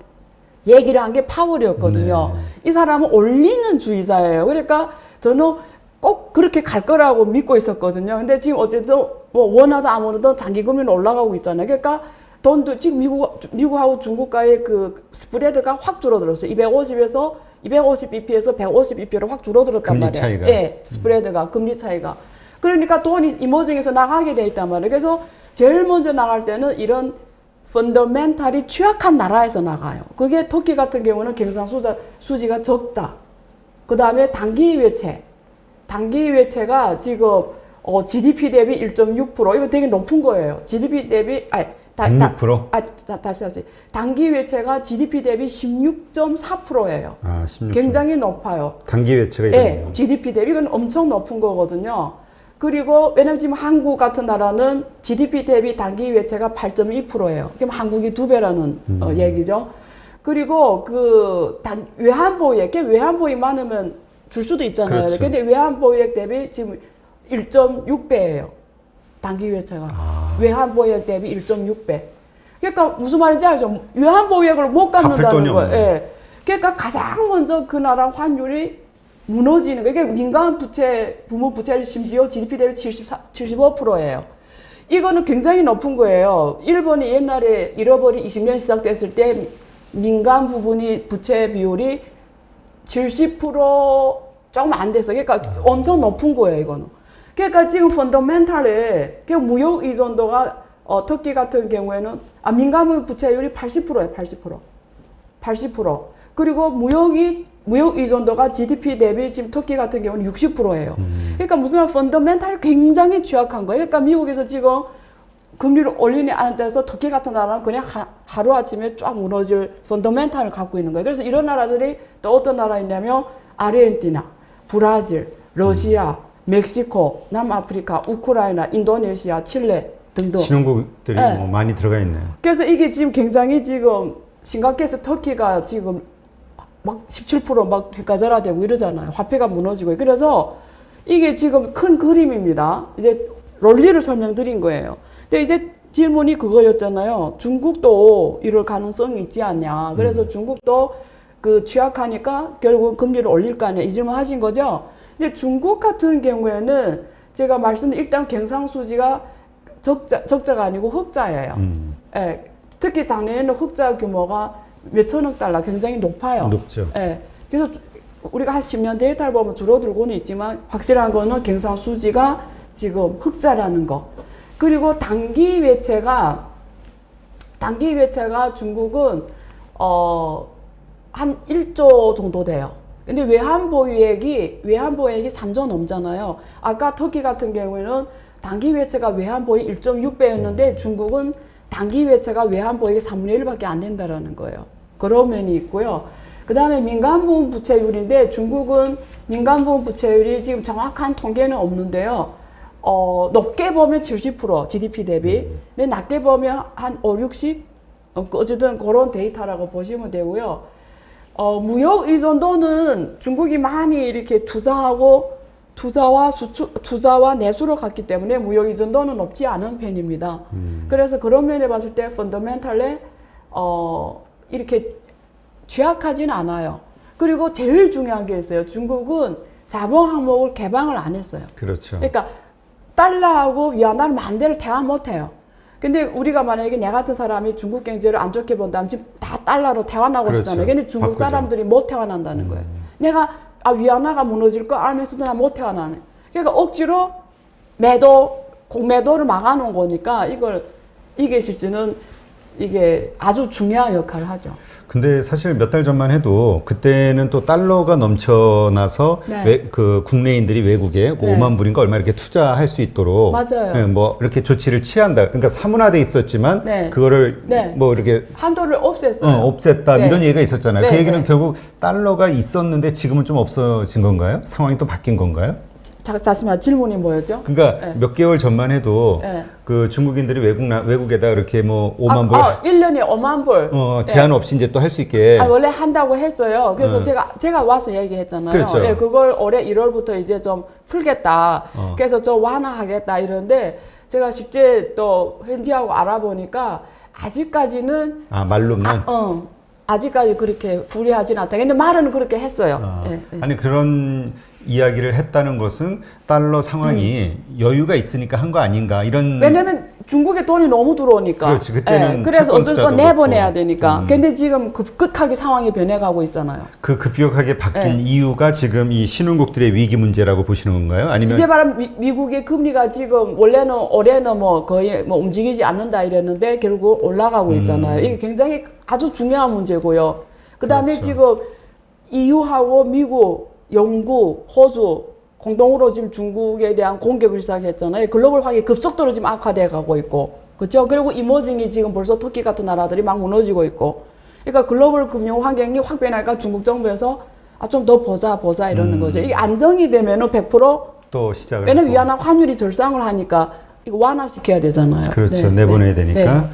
얘기를 한 게 파월이었거든요. 이 사람은 올리는 주의자예요. 그러니까 저는 꼭 그렇게 갈 거라고 믿고 있었거든요. 근데 지금 어쨌든 뭐 원하든 안 원하든 장기 금리는 올라가고 있잖아요. 그러니까 돈도 지금 미국하고 중국과의 그 스프레드가 확 줄어들었어요. 250bp에서 150bp로 확 줄어들었단 금리 말이에요. 차이가. 예, 스프레드가 금리 차이가. 그러니까 돈이 이머징에서 나가게 돼 있단 말이에요. 그래서 제일 먼저 나갈 때는 이런 펀더멘탈이 취약한 나라에서 나가요. 그게 터키 같은 경우는 경상수지가 적다. 그 다음에 단기 외채가 지금 GDP 대비 1.6% 이거 되게 높은 거예요. GDP 대비 106%? 다시 단기 외채가 GDP 대비 16.4%예요. 아, 16%. 굉장히 높아요. 단기 외채가 네, 이거네요. GDP 대비 이건 엄청 높은 거거든요. 그리고 왜냐면 지금 한국 같은 나라는 GDP 대비 단기 외채가 8.2%예요. 그럼 한국이 2배라는 얘기죠. 그리고 그 외환보유액 많으면 줄 수도 있잖아요. 그렇죠. 근데 외환보유액 대비 지금 1.6배예요. 단기 외채가 외환보유액 대비 1.6배. 그러니까 무슨 말인지 알죠? 외환보유액을 못 갚는다는 거예요. 예. 그러니까 가장 먼저 그 나라 환율이 무너지는 거예요. 그러니까 민간 부채, 부모 부채를 심지어 GDP 대비 75%예요. 이거는 굉장히 높은 거예요. 일본이 옛날에 잃어버린 20년 시작됐을 때 민간 부분이 부채 비율이 70% 조금 안 됐어요. 그러니까 엄청 높은 거예요, 이거는. 그러니까 지금 펀더멘탈에 무역 의존도가 터키 같은 경우에는 민간 부채율이 80%예요, 80%. 80%. 그리고 무역 의존도가 GDP 대비 지금 터키 같은 경우는 60%예요. 그러니까 무슨 말 펀더멘탈이 굉장히 취약한 거예요. 그러니까 미국에서 지금 금리를 올리지 않은 데서 터키 같은 나라는 그냥 하루아침에 쫙 무너질 펀더멘탈을 갖고 있는 거예요. 그래서 이런 나라들이 또 어떤 나라 있냐면 아르헨티나, 브라질, 러시아, 멕시코, 남아프리카, 우크라이나, 인도네시아, 칠레 등등. 신흥국들이 네. 뭐 많이 들어가 있네요. 그래서 이게 지금 굉장히 지금 심각해서 터키가 지금 막 17% 백화절하되고 이러잖아요. 화폐가 무너지고. 그래서 이게 지금 큰 그림입니다. 이제 논리를 설명드린 거예요. 근데 이제 질문이 그거였잖아요. 중국도 이럴 가능성이 있지 않냐. 그래서 중국도 그 취약하니까 결국은 금리를 올릴 거 아니야. 이 질문 하신 거죠. 근데 중국 같은 경우에는 제가 말씀드린 일단 경상수지가 적자가 아니고 흑자예요. 예, 특히 작년에는 흑자 규모가 몇천억 달러 굉장히 높아요. 높죠. 예, 그래서 우리가 한 10년 데이터를 보면 줄어들고는 있지만 확실한 거는 경상수지가 지금 흑자라는 거. 그리고 단기 외채가 중국은 한 1조 정도 돼요. 근데 외환보유액이 3조 넘잖아요. 아까 터키 같은 경우에는 단기 외채가 외환보유 1.6배였는데 중국은 단기 외채가 외환보유액의 3분의 1밖에 안 된다라는 거예요. 그런 면이 있고요. 그 다음에 민간부분 부채율인데 중국은 민간부분 부채율이 지금 정확한 통계는 없는데요. 높게 보면 70% GDP 대비, 근데 낮게 보면 한 5, 60? 어쨌든 그런 데이터라고 보시면 되고요. 무역 의존도는 중국이 많이 이렇게 투자와 내수로 갔기 때문에 무역 의존도는 높지 않은 편입니다. 그래서 그런 면에 봤을 때 펀더멘탈에 이렇게 취약하진 않아요. 그리고 제일 중요한 게 있어요. 중국은 자본 항목을 개방을 안 했어요. 그렇죠. 그러니까 달러하고 위안화를 마음대로 대화 못 해요. 근데 우리가 만약에 내 같은 사람이 중국 경제를 안 좋게 본다면 지금 다 달러로 대환하고 그렇죠. 싶잖아요. 근데 중국 바꾸죠. 사람들이 못 대환한다는 거예요. 내가 위안화가 무너질 거 알면서도 나 못 대환하는. 그러니까 억지로 공매도를 막아놓은 거니까 이게 실제는 이게 아주 중요한 역할을 하죠. 근데 사실 몇 달 전만 해도 그때는 또 달러가 넘쳐나서 네. 그 국내인들이 외국에 네. 5만 불인가 얼마 이렇게 투자할 수 있도록 맞아요. 네, 뭐 이렇게 조치를 취한다. 그러니까 사문화돼 있었지만 네. 그거를 네. 뭐 이렇게 한도를 없앴어요. 없앴다 네. 이런 얘기가 있었잖아요. 네, 그 얘기는 네. 결국 달러가 있었는데 지금은 좀 없어진 건가요? 상황이 또 바뀐 건가요? 다시 말 질문이 뭐였죠? 그러니까 네. 몇 개월 전만 해도 네. 그 중국인들이 외국에다 이렇게 뭐 5만 불 1년에 5만 불. 제한 없이 이제 또 할 수 있게 원래 한다고 했어요. 그래서 제가 와서 얘기했잖아요. 그렇죠. 예, 그걸 올해 1월부터 이제 좀 풀겠다. 그래서 좀 완화하겠다 이런데 제가 실제 또 현지하고 알아보니까 아직까지는 말로만 아직까지 그렇게 불리하진 않다. 근데 말은 그렇게 했어요. 예, 예. 아니 그런 이야기를 했다는 것은 달러 상황이 여유가 있으니까 한 거 아닌가 이런. 왜냐면 중국에 돈이 너무 들어오니까. 그렇지, 그때는 그래서 채권 어쩔 건 투자도 내보내야 그렇고. 되니까. 근데 지금 급격하게 상황이 변해가고 있잖아요. 그 급격하게 바뀐 네. 이유가 지금 이 신흥국들의 위기 문제라고 보시는 건가요? 아니면 이제 바로 미국의 금리가 지금 원래는 올해는 뭐 거의 뭐 움직이지 않는다 이랬는데 결국 올라가고 있잖아요. 이게 굉장히 아주 중요한 문제고요. 그다음에 그렇죠. 지금 EU하고 미국, 영국, 호주 공동으로 지금 중국에 대한 공격을 시작했잖아요. 글로벌 화기 급속도로 지금 악화돼 가고 있고, 그렇죠? 그리고 이머징이 지금 벌써 터키 같은 나라들이 막 무너지고 있고, 그러니까 글로벌 금융 환경이 확 변하니까 중국 정부에서 좀 더 보자 이러는 거죠. 이게 안정이 되면은 100%또 시작을 왜냐면 했고. 위안화 환율이 절상을 하니까 이거 완화시켜야 되잖아요. 그렇죠. 네, 내보내야 네, 되니까. 네.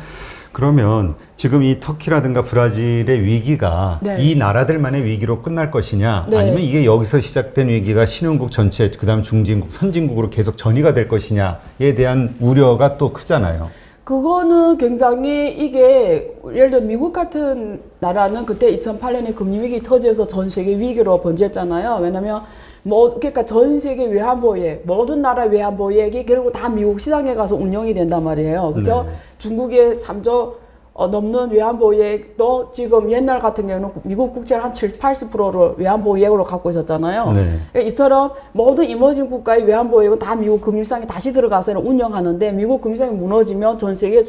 그러면 지금 이 터키라든가 브라질의 위기가 네. 이 나라들만의 위기로 끝날 것이냐, 네. 아니면 이게 여기서 시작된 위기가 신흥국 전체, 그다음 중진국, 선진국으로 계속 전이가 될 것이냐에 대한 우려가 또 크잖아요. 그거는 굉장히 이게 예를 들어 미국 같은 나라는 그때 2008년에 금리위기 터져서 전 세계 위기로 번졌잖아요. 왜냐면 그러니까 전 세계 외환보유액, 모든 나라 외환보유액이 결국 다 미국 시장에 가서 운영이 된단 말이에요. 그죠? 네. 중국의 3조 넘는 외환보유액도 지금 옛날 같은 경우는 미국 국채를 한 70, 80%를 외환보유액으로 갖고 있었잖아요. 네. 이처럼 모든 이머징 국가의 외환보유액은 다 미국 금융시장에 다시 들어가서 운영하는데 미국 금융시장이 무너지면 전 세계에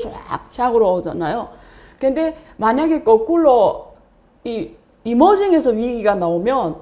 쫙 오잖아요. 근데 만약에 거꾸로 이 이머징에서 위기가 나오면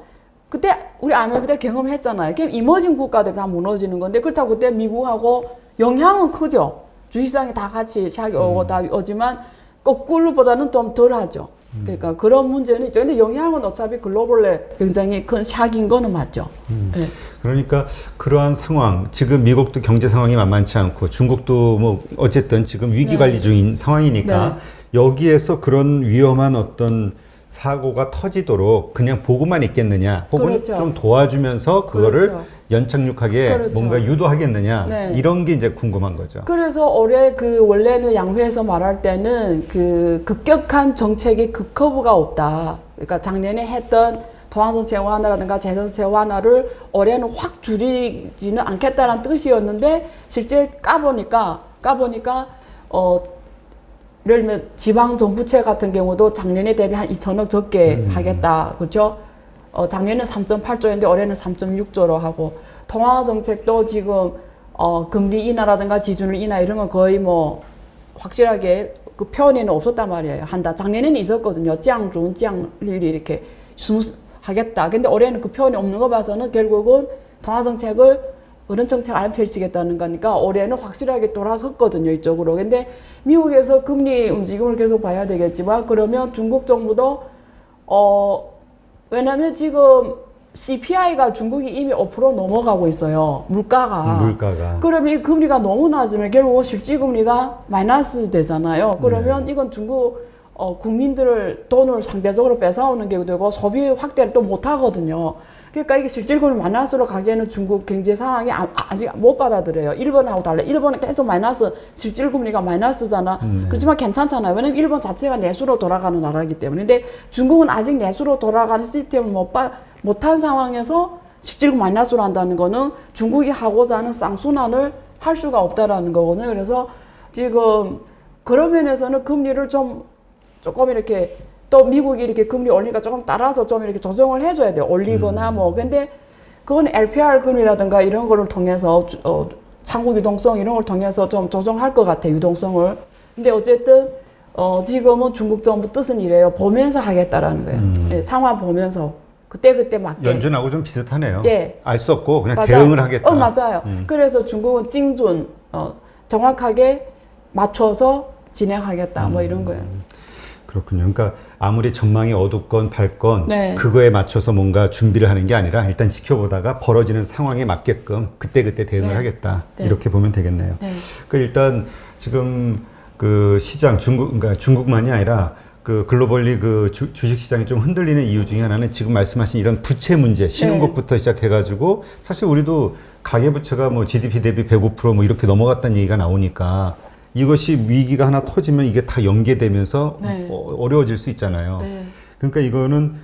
그때 우리 IMF 때 경험했잖아요. 이머징 국가들 다 무너지는 건데 그렇다고 그때 미국하고 영향은 크죠. 주식시장에 다 같이 샥이 오고 다 오지만 거꾸로보다는 좀 덜하죠. 그러니까 그런 문제는 있죠. 근데 영향은 어차피 글로벌에 굉장히 큰 샥인 거는 맞죠. 네. 그러니까 그러한 상황, 지금 미국도 경제 상황이 만만치 않고 중국도 뭐 어쨌든 지금 위기 관리 중인 상황이니까 여기에서 그런 위험한 어떤 사고가 터지도록 그냥 보고만 있겠느냐, 혹은 그렇죠. 좀 도와주면서 그거를 그렇죠. 연착륙하게 그렇죠. 뭔가 유도하겠느냐, 네. 이런 게 이제 궁금한 거죠. 그래서 올해 원래는 양회에서 말할 때는 급격한 정책의 급커브가 없다. 그러니까 작년에 했던 동안정책 완화라든가 재정책 완화를 올해는 확 줄이지는 않겠다는 뜻이었는데 실제 까보니까 예를 들면 지방 정부채 같은 경우도 작년에 대비 한 2천억 적게 하겠다. 그렇죠? 작년에는 3.8조였는데 올해는 3.6조로 하고 통화 정책도 지금 금리 인하라든가 지준율 인하 이런 건 거의 뭐 확실하게 그 표현에는 없었단 말이에요. 한다. 작년에는 있었거든요. 짱준, 짱리리 이렇게 하겠다. 근데 올해는 그 표현이 없는 거 봐서는 결국은 통화 정책을 어른 정책 안 펼치겠다는 거니까 올해는 확실하게 돌아섰거든요, 이쪽으로. 근데 미국에서 금리 움직임을 계속 봐야 되겠지만 그러면 중국 정부도 왜냐면 지금 CPI가 중국이 이미 5% 넘어가고 있어요. 물가가. 그러면 이 금리가 너무 낮으면 결국 실질금리가 마이너스 되잖아요. 그러면 이건 중국 국민들 돈을 상대적으로 뺏어오는 게 되고 소비 확대를 또 못 하거든요. 그러니까 이게 실질금리 마이너스로 가기에는 중국 경제 상황이 아직 못 받아들여요. 일본하고 달라. 일본은 계속 마이너스, 실질금리가 마이너스잖아. 그렇지만 괜찮잖아요. 왜냐면 일본 자체가 내수로 돌아가는 나라이기 때문에. 근데 중국은 아직 내수로 돌아가는 시스템을 못한 상황에서 실질금 마이너스로 한다는 거는 중국이 하고자 하는 쌍순환을 할 수가 없다라는 거거든요. 그래서 지금 그런 면에서는 금리를 조금 이렇게 또 미국이 이렇게 금리 올리니까 조금 따라서 좀 이렇게 조정을 해줘야 돼요. 올리거나 뭐. 근데 그건 LPR 금리라든가 이런 거를 통해서 창구 유동성 이런 걸 통해서 좀 조정할 것 같아요. 유동성을. 근데 어쨌든 지금은 중국 정부 뜻은 이래요. 보면서 하겠다라는 거예요. 예, 상황 보면서. 그때 맞게. 연준하고 좀 비슷하네요. 예. 알 수 없고 그냥 맞아요. 대응을 하겠다. 맞아요. 그래서 중국은 찡준, 정확하게 맞춰서 진행하겠다. 뭐 이런 거예요. 그렇군요. 그러니까 아무리 전망이 어둡건 밝건 네. 그거에 맞춰서 뭔가 준비를 하는 게 아니라 일단 지켜보다가 벌어지는 상황에 맞게끔 그때그때 대응을 네. 하겠다. 네. 이렇게 보면 되겠네요. 네. 그 일단 지금 그 시장 그러니까 중국만이 아니라 그 글로벌리 그 주식 시장이 좀 흔들리는 이유 중에 하나는 지금 말씀하신 이런 부채 문제, 신흥국부터 시작해가지고 사실 우리도 가계부채가 뭐 GDP 대비 105% 뭐 이렇게 넘어갔다는 얘기가 나오니까 이것이 위기가 하나 터지면 이게 다 연계되면서 네. 어려워질 수 있잖아요. 네. 그러니까 이거는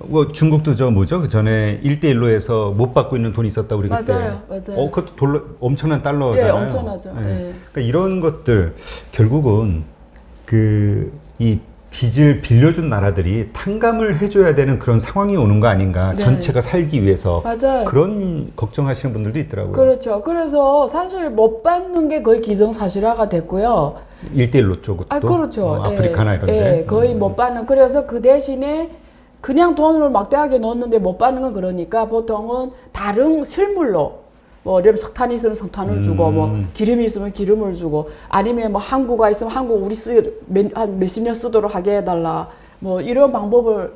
뭐 중국도 그 전에 1대1로 해서 못 받고 있는 돈이 있었다 우리 그때. 맞아요. 그것도 엄청난 달러잖아요. 예, 엄청나죠. 네. 예. 그러니까 이런 것들 결국은 이 빚을 빌려준 나라들이 탕감을 해줘야 되는 그런 상황이 오는 거 아닌가. 네. 전체가 살기 위해서. 맞아요. 그런 걱정하시는 분들도 있더라고요. 그렇죠. 그래서 사실 못 받는 게 거의 기정사실화가 됐고요. 1대1로 쪽도. 그렇죠. 아프리카나 이런데. 거의 못 받는. 그래서 그 대신에 그냥 돈을 막대하게 넣었는데 못 받는 건 그러니까 보통은 다른 실물로 뭐 예를 들어 석탄이 있으면 석탄을 주고 뭐 기름이 있으면 기름을 주고 아니면 뭐 항구가 있으면 항구 우리 한 몇십 년 쓰도록 하게 해달라 뭐 이런 방법을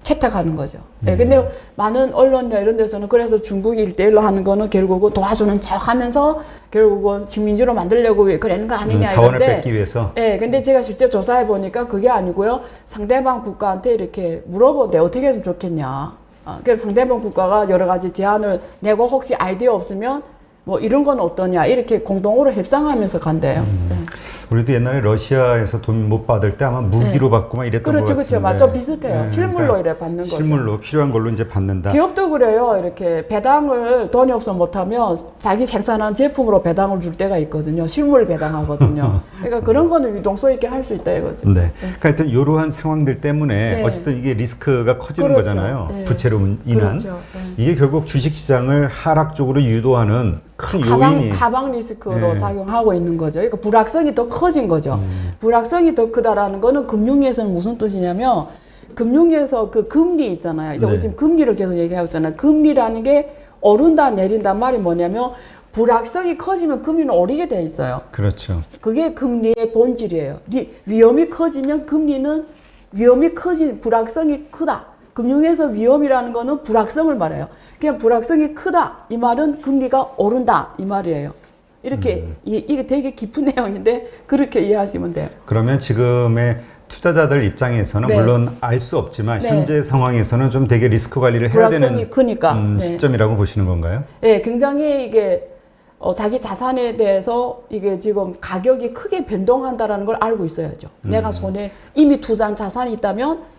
채택하는 거죠. 예, 근데 많은 언론이나 이런 데서는 그래서 중국이 1대1로 하는 거는 결국은 도와주는 척 하면서 결국은 식민지로 만들려고 왜 그러는 거 아니냐 자원을 이건데, 뺏기 위해서. 예, 근데 제가 실제 조사해 보니까 그게 아니고요. 상대방 국가한테 이렇게 물어보는데 어떻게 했으면 좋겠냐. 그래서 상대방 국가가 여러 가지 제안을 내고 혹시 아이디어 없으면 뭐 이런 건 어떠냐 이렇게 공동으로 협상하면서 간대요. 예. 우리도 옛날에 러시아에서 돈 못 받을 때 아마 무기로 받고 막 이랬던 것 그렇죠, 같은데. 그렇죠. 맞죠. 비슷해요. 네, 실물로 그러니까 이래 받는 거죠. 실물로 필요한 걸로 이제 받는다. 기업도 그래요. 이렇게 배당을 돈이 없어 못하면 자기 생산한 제품으로 배당을 줄 때가 있거든요. 실물 배당하거든요. 그러니까 그런 거는 유동성 있게 할 수 있다 이거죠. 네. 그러니까 하여튼 이러한 상황들 때문에 네. 어쨌든 이게 리스크가 커지는 그렇죠. 거잖아요. 네. 부채로 인한. 그렇죠. 네. 이게 결국 주식시장을 하락 쪽으로 유도하는 큰 요인이. 하방 리스크로 네. 작용하고 있는 거죠. 그러니까 불확성이 더 커진 거죠. 불확성이 더 크다라는 거는 금융에서는 무슨 뜻이냐면 금융에서 그 금리 있잖아요. 이제 네. 우리 지금 금리를 계속 얘기하고 있잖아요. 금리라는 게 오른다 내린다 말이 뭐냐면 불확성이 커지면 금리는 오르게 돼 있어요. 그렇죠. 그게 금리의 본질이에요. 위험이 커지면 금리는 위험이 커진 불확성이 크다. 금융에서 위험이라는 거는 불확성을 말해요. 그냥 불확성이 크다. 이 말은 금리가 오른다. 이 말이에요. 이렇게 이게 되게 깊은 내용인데 그렇게 이해하시면 돼요. 그러면 지금의 투자자들 입장에서는 네. 물론 알 수 없지만 네. 현재 상황에서는 좀 되게 리스크 관리를 해야 불확성이 되는 크니까. 네. 시점이라고 보시는 건가요? 네, 굉장히 이게 자기 자산에 대해서 이게 지금 가격이 크게 변동한다라는 걸 알고 있어야죠. 내가 손에 이미 투자한 자산이 있다면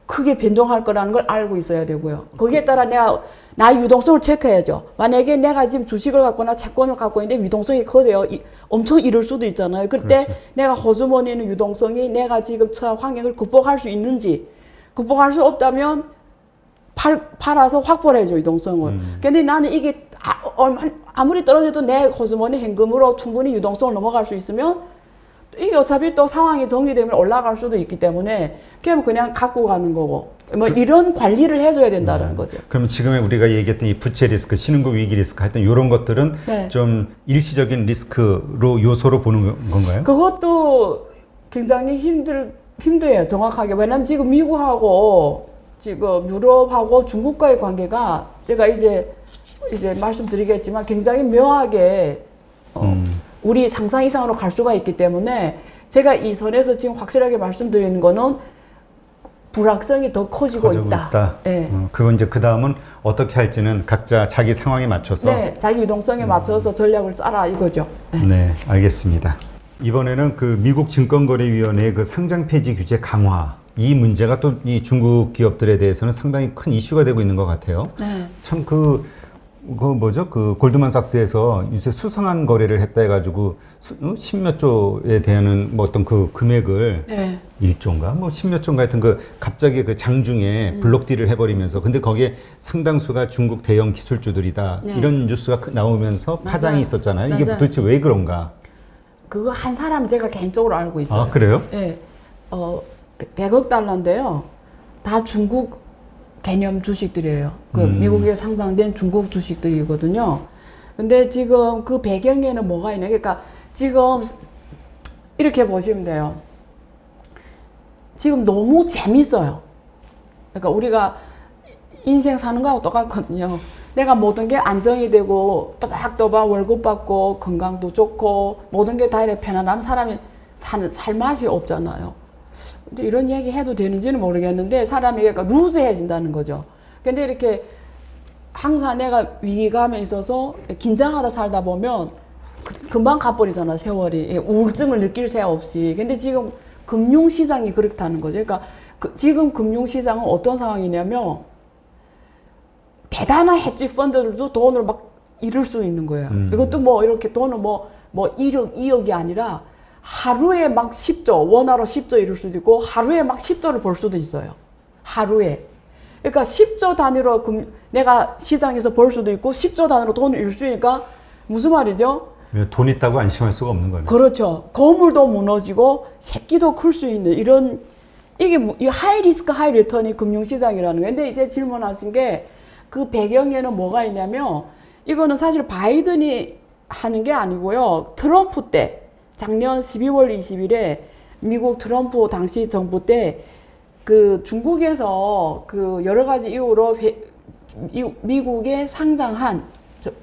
크게 변동할 거라는 걸 알고 있어야 되고요. 거기에 따라 내가 나의 유동성을 체크해야죠. 만약에 내가 지금 주식을 갖거나 채권을 갖고 있는데 유동성이 커져요. 엄청 이럴 수도 있잖아요. 그때 그렇죠. 내가 호주머니에 있는 유동성이 내가 지금 처한 환경을 극복할 수 있는지, 극복할 수 없다면 팔아서 확보를 해줘, 유동성을. 근데 나는 이게 아무리 떨어져도 내 호주머니 현금으로 충분히 유동성을 넘어갈 수 있으면 이게 어차피 또 상황이 정리되면 올라갈 수도 있기 때문에 그냥 갖고 가는 거고 뭐 이런 관리를 해줘야 된다는 거죠. 그럼 지금 우리가 얘기했던 이 부채 리스크, 신흥국 위기 리스크 하여튼 이런 것들은 네. 좀 일시적인 리스크로 요소로 보는 건가요? 그것도 굉장히 힘들어요, 정확하게. 왜냐면 지금 미국하고 지금 유럽하고 중국과의 관계가 제가 이제 말씀드리겠지만 굉장히 묘하게 우리 상상 이상으로 갈 수가 있기 때문에 제가 이 선에서 지금 확실하게 말씀드리는 거는 불확성이 더 커지고 있다. 네. 그건 이제 그 다음은 어떻게 할지는 각자 자기 상황에 맞춰서. 네, 자기 유동성에 맞춰서 전략을 짜라 이거죠. 네. 네, 알겠습니다. 이번에는 그 미국 증권거래위원회 그 상장 폐지 규제 강화 이 문제가 또 이 중국 기업들에 대해서는 상당히 큰 이슈가 되고 있는 것 같아요. 네. 참 그 뭐죠? 그 골드만삭스에서 요새 수상한 거래를 했다 해가지고 10몇 조에 대한 뭐 어떤 그 금액을 네. 1조인가 뭐 10몇 조인가 하여튼 그 갑자기 그 장중에 블록딜을 해버리면서 근데 거기에 상당수가 중국 대형 기술주들이다 네. 이런 뉴스가 나오면서 파장이 맞아요. 있었잖아요. 이게 맞아요. 도대체 왜 그런가? 그거 한 사람 제가 개인적으로 알고 있어요. 아 그래요? 네. 100억 달러인데요. 다 중국 개념 주식들이에요. 그 미국에 상장된 중국 주식들이거든요. 근데 지금 그 배경에는 뭐가 있냐. 그러니까 지금 이렇게 보시면 돼요. 지금 너무 재밌어요. 그러니까 우리가 인생 사는 거하고 똑같거든요. 내가 모든 게 안정이 되고 또박또박 월급 받고 건강도 좋고 모든 게 다 이렇게 편안하면 사람이 살 맛이 없잖아요. 근데 이런 얘기 해도 되는지는 모르겠는데 사람이 그러니까 루즈해진다는 거죠. 근데 이렇게 항상 내가 위기감에 있어서 긴장하다 살다 보면 금방 가버리잖아, 세월이. 우울증을 느낄 새 없이. 근데 지금 금융시장이 그렇다는 거죠. 그러니까 지금 금융시장은 어떤 상황이냐면 대단한 헤지 펀드들도 돈을 막 잃을 수 있는 거예요. 이것도 뭐 이렇게 돈을 뭐 1억, 2억이 아니라 하루에 막 10조, 원화로 10조 잃을 수도 있고 하루에 막 10조를 벌 수도 있어요. 하루에. 그러니까 10조 단위로 내가 시장에서 벌 수도 있고 10조 단위로 돈을 잃을 수 있으니까 무슨 말이죠? 돈 있다고 안심할 수가 없는 거네요. 그렇죠. 거물도 무너지고 새끼도 클 수 있는 이런 이게 이 하이 리스크 하이 리턴이 금융시장이라는 거예요. 근데 이제 질문하신 게 그 배경에는 뭐가 있냐면 이거는 사실 바이든이 하는 게 아니고요. 트럼프 때 작년 12월 20일에 미국 트럼프 당시 정부 때 그 중국에서 그 여러 가지 이유로 미국에 상장한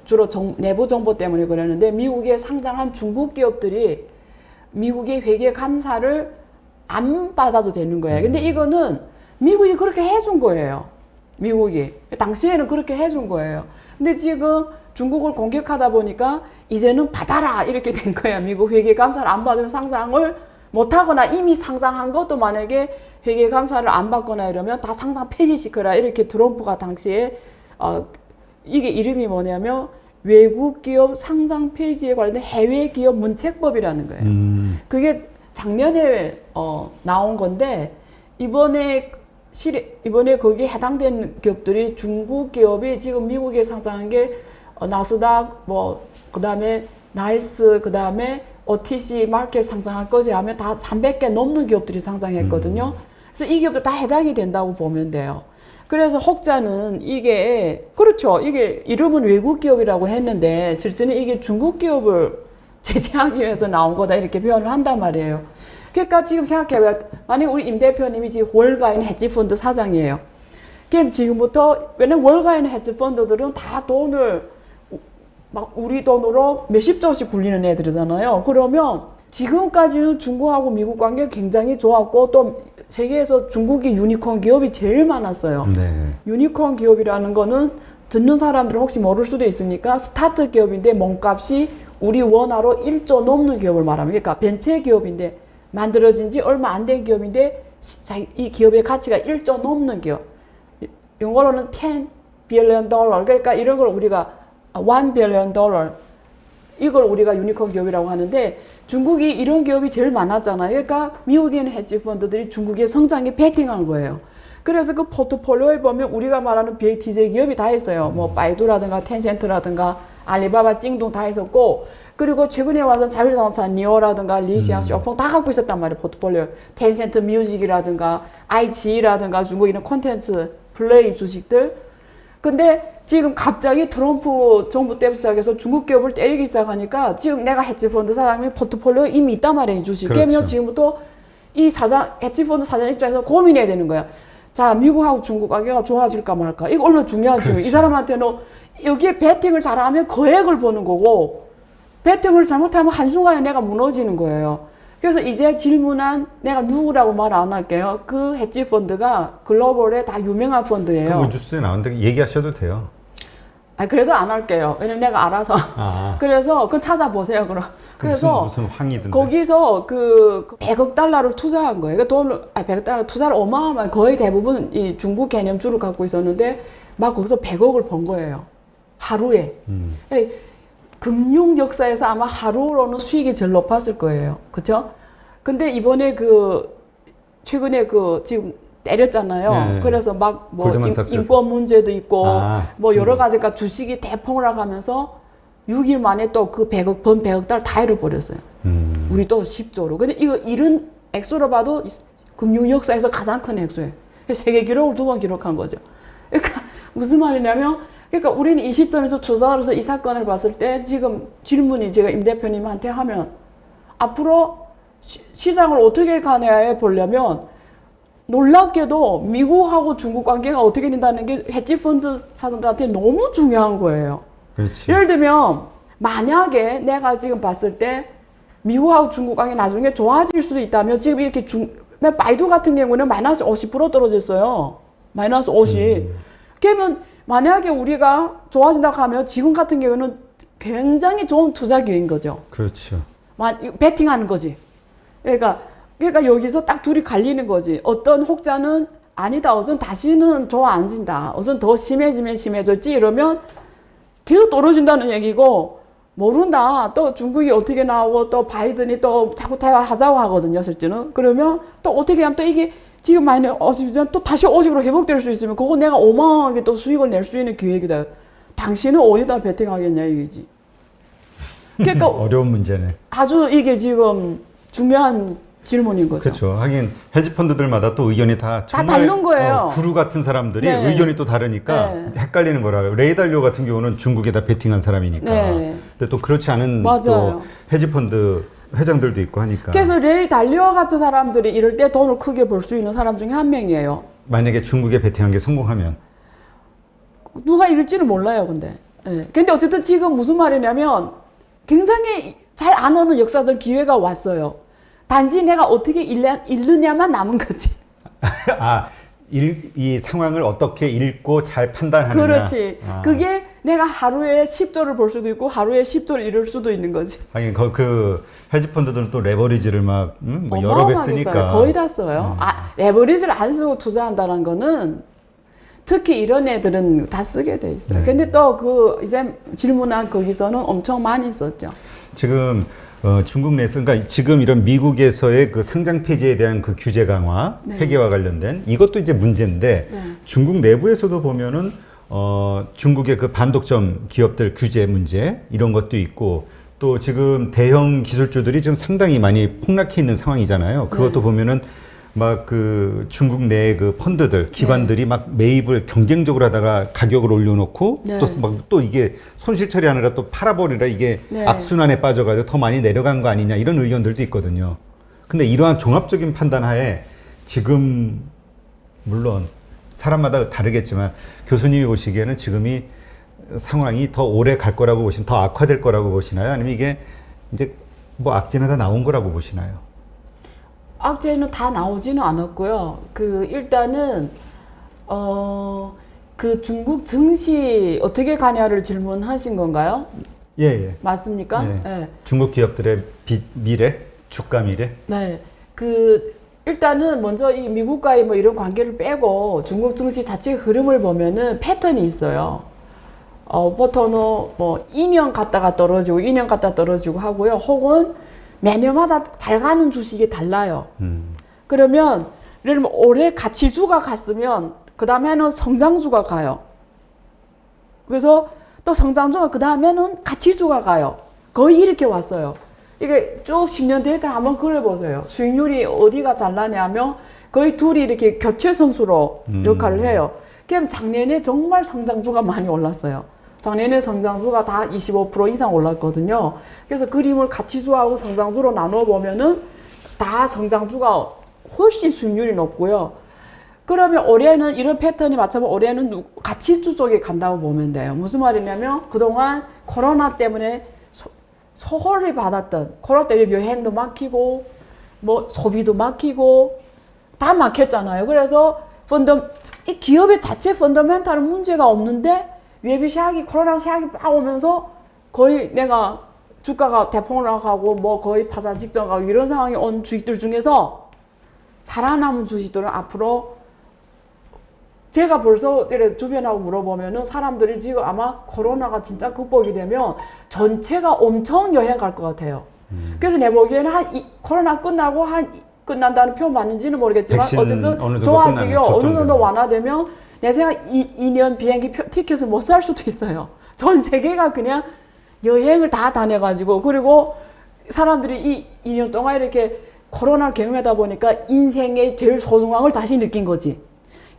주로 내부 정보 때문에 그러는데 미국에 상장한 중국 기업들이 미국의 회계 감사를 안 받아도 되는 거예요. 근데 이거는 미국이 그렇게 해준 거예요. 미국이 당시에는 그렇게 해준 거예요. 근데 지금 중국을 공격하다 보니까 이제는 받아라 이렇게 된 거야. 미국 회계 감사를 안 받으면 상장을 못하거나 이미 상장한 것도 만약에 회계 감사를 안 받거나 이러면 다 상장 폐지시켜라 이렇게 트럼프가 당시에 이게 이름이 뭐냐면 외국 기업 상장 폐지에 관련된 해외 기업 문책법이라는 거예요. 그게 작년에 나온 건데 이번에 거기에 해당된 기업들이 중국 기업이 지금 미국에 상장한 게 나스닥 그다음에 나이스 그다음에 OTC 마켓 상장한 거지 하면 다 300개 넘는 기업들이 상장했거든요. 그래서 이 기업들 다 해당이 된다고 보면 돼요. 그래서 혹자는 이게 그렇죠. 이게 이름은 외국 기업이라고 했는데 실제는 이게 중국 기업을 제재하기 위해서 나온 거다 이렇게 표현을 한단 말이에요. 그러니까 지금 생각해봐요. 만약에 우리 임 대표님이 지금 월가인 헤지펀드 사장이에요. 그럼 지금부터 왜냐면 월가인 헤지펀드들은 다 돈을 막 우리 돈으로 몇십 조씩 굴리는 애들이잖아요. 그러면 지금까지는 중국하고 미국 관계가 굉장히 좋았고 또 세계에서 중국이 유니콘 기업이 제일 많았어요. 네. 유니콘 기업이라는 거는 듣는 사람들은 혹시 모를 수도 있으니까 스타트 기업인데 몸값이 우리 원화로 1조 넘는 기업을 말합니다. 그러니까 벤처 기업인데 만들어진 지 얼마 안 된 기업인데 이 기업의 가치가 1조 넘는 기업. 영어로는 10 billion dollar. 그러니까 이런 걸 우리가 1 billion dollar. 이걸 우리가 유니콘 기업이라고 하는데 중국이 이런 기업이 제일 많았잖아요. 그러니까 미국에 있는 헤지 펀드들이 중국의 성장에 베팅한 거예요. 그래서 그 포트폴리오에 보면 우리가 말하는 BATJ 기업이 다 있어요. 뭐 바이두라든가 텐센트라든가 알리바바, 찡동 다 있었고 그리고 최근에 와서 자율자동차 니오라든가 리시아, 쇼펑 다 갖고 있었단 말이에요. 포트폴리오. 텐센트 뮤직이라든가 iQ라든가 중국 이런 콘텐츠 플레이 주식들. 근데 지금 갑자기 트럼프 정부 때부터 시작해서 중국 기업을 때리기 시작하니까 지금 내가 헤지펀드 사장님이 포트폴리오 이미 있단 말이에요. 주식. 그렇죠. 그러면 지금부터 이 헤지펀드 사장 입장에서 고민해야 되는 거야. 자, 미국하고 중국 관계가 좋아질까 말까. 이거 얼마나 중요한지. 그렇죠. 이 사람한테는 여기에 베팅을 잘하면 거액을 버는 거고 베팅을 잘못하면 한순간에 내가 무너지는 거예요. 그래서 이제 질문한 내가 누구라고 말 안 할게요. 그 헤지 펀드가 글로벌에 다 유명한 펀드예요. 뭐 뉴스에 나오는데 얘기하셔도 돼요. 그래도 안 할게요. 왜냐면 내가 알아서. 그래서 그건 찾아보세요. 그럼. 그래서 무슨 황이든지. 거기서 그 100억 달러를 투자한 거예요. 그 돈을 100억 달러 투자를 어마어마한 거의 대부분 이 중국 개념주를 갖고 있었는데 막 거기서 100억을 번 거예요. 하루에. 금융 역사에서 아마 하루로는 수익이 제일 높았을 거예요. 그렇죠? 근데 이번에 최근에 지금 때렸잖아요. 네. 그래서 막 뭐 골드만삭스에서. 인권 문제도 있고 뭐 여러 중국. 가지가 주식이 대폭락하면서 6일 만에 또 그 100억 달러 다 잃어버렸어요. 우리 또 10조로. 근데 이거 이런 액수로 봐도 금융 역사에서 가장 큰 액수예요. 세계 기록을 2번 기록한 거죠. 그러니까 무슨 말이냐면 그러니까 우리는 이 시점에서 조사로서 이 사건을 봤을 때 지금 질문이 제가 임 대표님한테 하면 앞으로 시장을 어떻게 가냐에 보려면 놀랍게도 미국하고 중국 관계가 어떻게 된다는 게 헤지펀드 사람들한테 너무 중요한 거예요. 그렇지. 예를 들면 만약에 내가 지금 봤을 때 미국하고 중국 관계 나중에 좋아질 수도 있다면 지금 이렇게 바이두 같은 경우는 마이너스 50% 떨어졌어요. 마이너스 50. 그러면 만약에 우리가 좋아진다고 하면 지금 같은 경우는 굉장히 좋은 투자 기회인 거죠. 그렇죠. 베팅하는 거지. 그러니까 여기서 딱 둘이 갈리는 거지. 어떤 혹자는 아니다. 어선 다시는 좋아 안 진다. 어선 더 심해지면 심해졌지. 이러면 계속 떨어진다는 얘기고 모른다. 또 중국이 어떻게 나오고 또 바이든이 또 자꾸 대화하자고 하거든요. 실제는. 그러면 또 어떻게 하면 또 이게 지금 많이 어시면 또 다시 50으로 회복될 수 있으면 그거 내가 어마어마하게 또 수익을 낼 수 있는 기회이다. 당신은 어디다 베팅하겠냐 이거지. 그러니까 어려운 문제네. 아주 이게 지금 중요한 질문인 거죠. 그렇죠. 하긴 헤지펀드들마다 또 의견이 다 정말 다른 거예요. 구루 같은 사람들이 네. 의견이 또 다르니까 네. 헷갈리는 거라. 레이 달리오 같은 경우는 중국에다 베팅한 사람이니까. 네. 근데 또 그렇지 않은 맞아요. 또 헤지펀드 회장들도 있고 하니까. 그래서 레이 달리오 같은 사람들이 이럴 때 돈을 크게 벌 수 있는 사람 중에 한 명이에요. 만약에 중국에 베팅한 게 성공하면 누가 이길지는 몰라요, 근데. 예. 근데 어쨌든 지금 무슨 말이냐면 굉장히 잘 안 오는 역사적 기회가 왔어요. 단지 내가 어떻게 읽느냐만 남은 거지. 이 상황을 어떻게 읽고 잘 판단하느냐. 그렇지. 그게 내가 하루에 10조를 벌 수도 있고 하루에 10조를 잃을 수도 있는 거지. 하긴 그 헤지펀드들은 또 레버리지를 막 뭐 여러 배 쓰니까. 써요. 거의 다 써요. 레버리지를 안 쓰고 투자한다는 거는 특히 이런 애들은 다 쓰게 돼 있어요. 네. 근데 또 그 이제 질문한 거기서는 엄청 많이 썼죠. 지금 중국 내에서 그러니까 지금 이런 미국에서의 그 상장 폐지에 대한 그 규제 강화 네. 폐기와 관련된 이것도 이제 문제인데 네. 중국 내부에서도 보면은 중국의 그 반독점 기업들 규제 문제 이런 것도 있고 또 지금 대형 기술주들이 지금 상당히 많이 폭락해 있는 상황이잖아요. 그것도 네. 보면은 막 그 중국 내 그 펀드들 기관들이 막 매입을 경쟁적으로 하다가 가격을 올려놓고 네. 또 이게 손실 처리하느라 또 팔아버리라 이게 네. 악순환에 빠져가지고 더 많이 내려간 거 아니냐 이런 의견들도 있거든요. 근데 이러한 종합적인 판단하에 지금 물론 사람마다 다르겠지만 교수님이 보시기에는 지금이 상황이 더 오래 갈 거라고 더 악화될 거라고 보시나요? 아니면 이게 이제 뭐 악재는 다 나온 거라고 보시나요? 악재는 다 나오지는 않았고요. 일단은 그 중국 증시 어떻게 가냐를 질문하신 건가요? 예. 맞습니까? 네. 네. 중국 기업들의 미래, 주가 미래. 네. 일단은 먼저 이 미국과의 뭐 이런 관계를 빼고 중국 증시 자체의 흐름을 보면은 패턴이 있어요. 보통은 뭐 2년 갔다가 떨어지고 2년 갔다 떨어지고 하고요. 혹은 매년마다 잘 가는 주식이 달라요. 그러면 예를 들면 올해 가치주가 갔으면 그 다음에는 성장주가 가요. 그래서 또 성장주가 그 다음에는 가치주가 가요. 거의 이렇게 왔어요. 이게 쭉 10년 데이터를 한번 그려보세요. 수익률이 어디가 잘 나냐면 거의 둘이 이렇게 교체 선수로 역할을 해요. 그럼 작년에 정말 성장주가 많이 올랐어요. 작년에 성장주가 다 25% 이상 올랐거든요. 그래서 그림을 가치주하고 성장주로 나눠 보면은 다 성장주가 훨씬 수익률이 높고요. 그러면 올해는 이런 패턴이 맞춰보면 올해는 가치주 쪽에 간다고 보면 돼요. 무슨 말이냐면 그동안 코로나 때문에 소홀히 받았던 코로나 때문에 여행도 막히고 뭐 소비도 막히고 다 막혔잖아요. 그래서 이 기업의 자체 펀더멘탈은 문제가 없는데 외비 시약이 코로나 시약이 막 오면서 거의 내가 주가가 대폭락하고 뭐 거의 파산 직전 가고 이런 상황이 온 주식들 중에서 살아남은 주식들은 앞으로 제가 벌써 주변하고 물어보면은 사람들이 지금 아마 코로나가 진짜 극복이 되면 전체가 엄청 여행 갈 것 같아요. 그래서 내 보기에는 코로나 끝나고 끝난다는 표현 맞는지는 모르겠지만 어쨌든 좋아지고 어느 정도 완화되면 내 생각 2년 비행기 티켓을 못 살 수도 있어요. 전 세계가 그냥 여행을 다 다녀가지고 그리고 사람들이 이 2년 동안 이렇게 코로나를 경험하다 보니까 인생의 제일 소중함을 다시 느낀 거지.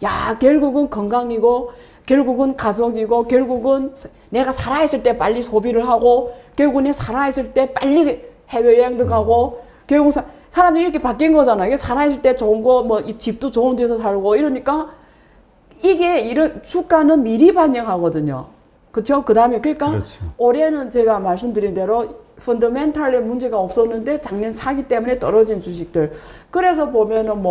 야, 결국은 건강이고 결국은 가족이고 결국은 내가 살아있을 때 빨리 소비를 하고 결국은 내가 살아있을 때 빨리 해외여행도 가고 결국 사람들이 이렇게 바뀐 거잖아요. 이게 살아있을 때 좋은 거 뭐 집도 좋은 데서 살고 이러니까 이게 이런 주가는 미리 반영하거든요. 그렇죠? 그다음에 그러니까 그렇죠. 올해는 제가 말씀드린 대로 펀더멘탈에 문제가 없었는데 작년 사기 때문에 떨어진 주식들. 그래서 보면은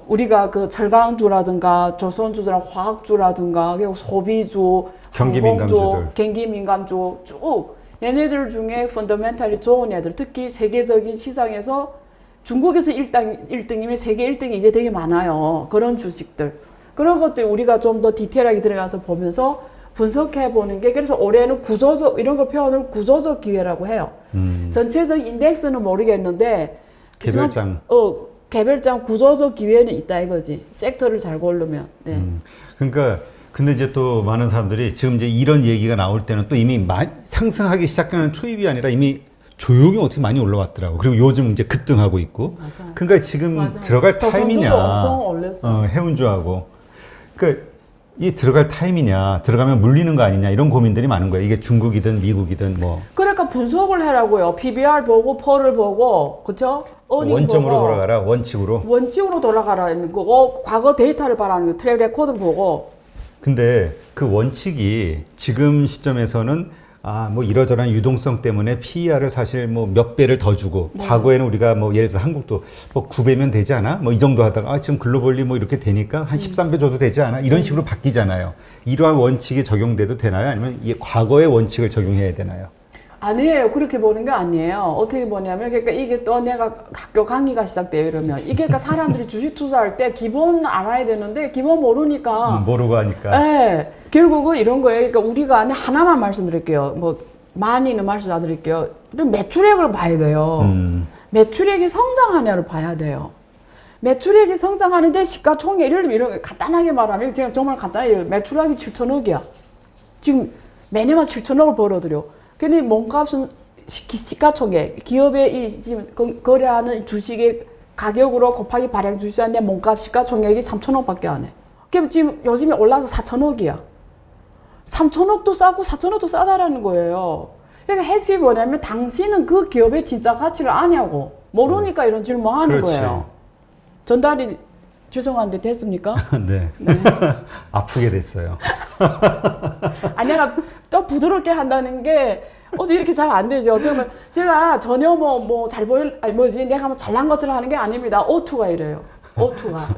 우리가 그 철강주라든가 조선주나 화학주라든가 그리고 소비주, 경기 항공주, 민감주들. 경기 민감주 쭉 얘네들 중에 펀더멘탈이 좋은 애들, 특히 세계적인 시장에서 중국에서 1등이면 세계 1등이 이제 되게 많아요. 그런 주식들. 그런 것들 우리가 좀 더 디테일하게 들어가서 보면서 분석해 보는 게 그래서 올해는 구조적 이런 거 표현을 구조적 기회라고 해요. 전체적 인덱스는 모르겠는데 개별장 구조적 기회는 있다 이거지. 섹터를 잘 고르면. 네. 그러니까 근데 이제 또 많은 사람들이 지금 이제 이런 얘기가 나올 때는 또 이미 상승하기 시작하는 초입이 아니라 이미 조용히 어떻게 많이 올라왔더라고. 그리고 요즘 이제 급등하고 있고. 맞아요. 그러니까 지금 맞아요. 들어갈 저 타임이냐. 선주도 엄청 올렸어요. 해운주하고. 그러니까 이 들어갈 타임이냐, 들어가면 물리는 거 아니냐 이런 고민들이 많은 거예요. 이게 중국이든 미국이든 뭐. 그러니까 분석을 해라고요. PBR 보고 펄을 보고 그렇죠? 원점으로 보고, 돌아가라, 원칙으로. 원칙으로 돌아가라는 거고 과거 데이터를 봐라는 거, 트랙 레코드를 보고. 근데 그 원칙이 지금 시점에서는 뭐 이러저러한 유동성 때문에 PER을 사실 뭐 몇 배를 더 주고 네. 과거에는 우리가 뭐 예를 들어서 한국도 뭐 9배면 되지 않아? 뭐 이 정도 하다가 지금 글로벌리 뭐 이렇게 되니까 한 13배 줘도 되지 않아? 이런 식으로 바뀌잖아요. 이러한 원칙이 적용돼도 되나요? 아니면 이 과거의 원칙을 적용해야 되나요? 아니에요. 그렇게 보는 게 아니에요. 어떻게 보냐면, 그러니까 이게 또 내가 학교 강의가 시작돼요, 이러면. 이게 그러니까 사람들이 주식 투자할 때 기본 알아야 되는데, 기본 모르니까. 모르고 하니까. 예. 결국은 이런 거예요. 그러니까 우리가 하나만 말씀드릴게요. 뭐, 많이는 말씀 안 드릴게요. 매출액을 봐야 돼요. 매출액이 성장하냐를 봐야 돼요. 매출액이 성장하는데 시가총액, 이런 간단하게 말하면, 제가 정말 간단하게 매출액이 7천억이야. 지금 매년만 7천억을 벌어들여. 근데 몸값은 시가총액, 기업의 이 지금 거래하는 주식의 가격으로 곱하기 발행 주식한데 몸값 시가총액이 3천억밖에 안 해. 그럼 지금 요즘에 올라서 4천억이야. 3천억도 싸고 4천억도 싸다라는 거예요. 그러니까 핵심이 뭐냐면 당신은 그 기업의 진짜 가치를 아냐고. 모르니까 이런 질문 하는 그렇지. 거예요. 전달이 죄송한데 됐습니까? 네. 아프게 됐어요. 내가 또 부드럽게 한다는 게 어제 이렇게 잘 안 되죠. 제가 전혀 내가 뭐 잘난 것처럼 하는 게 아닙니다. 오투가 이래요. 오투가.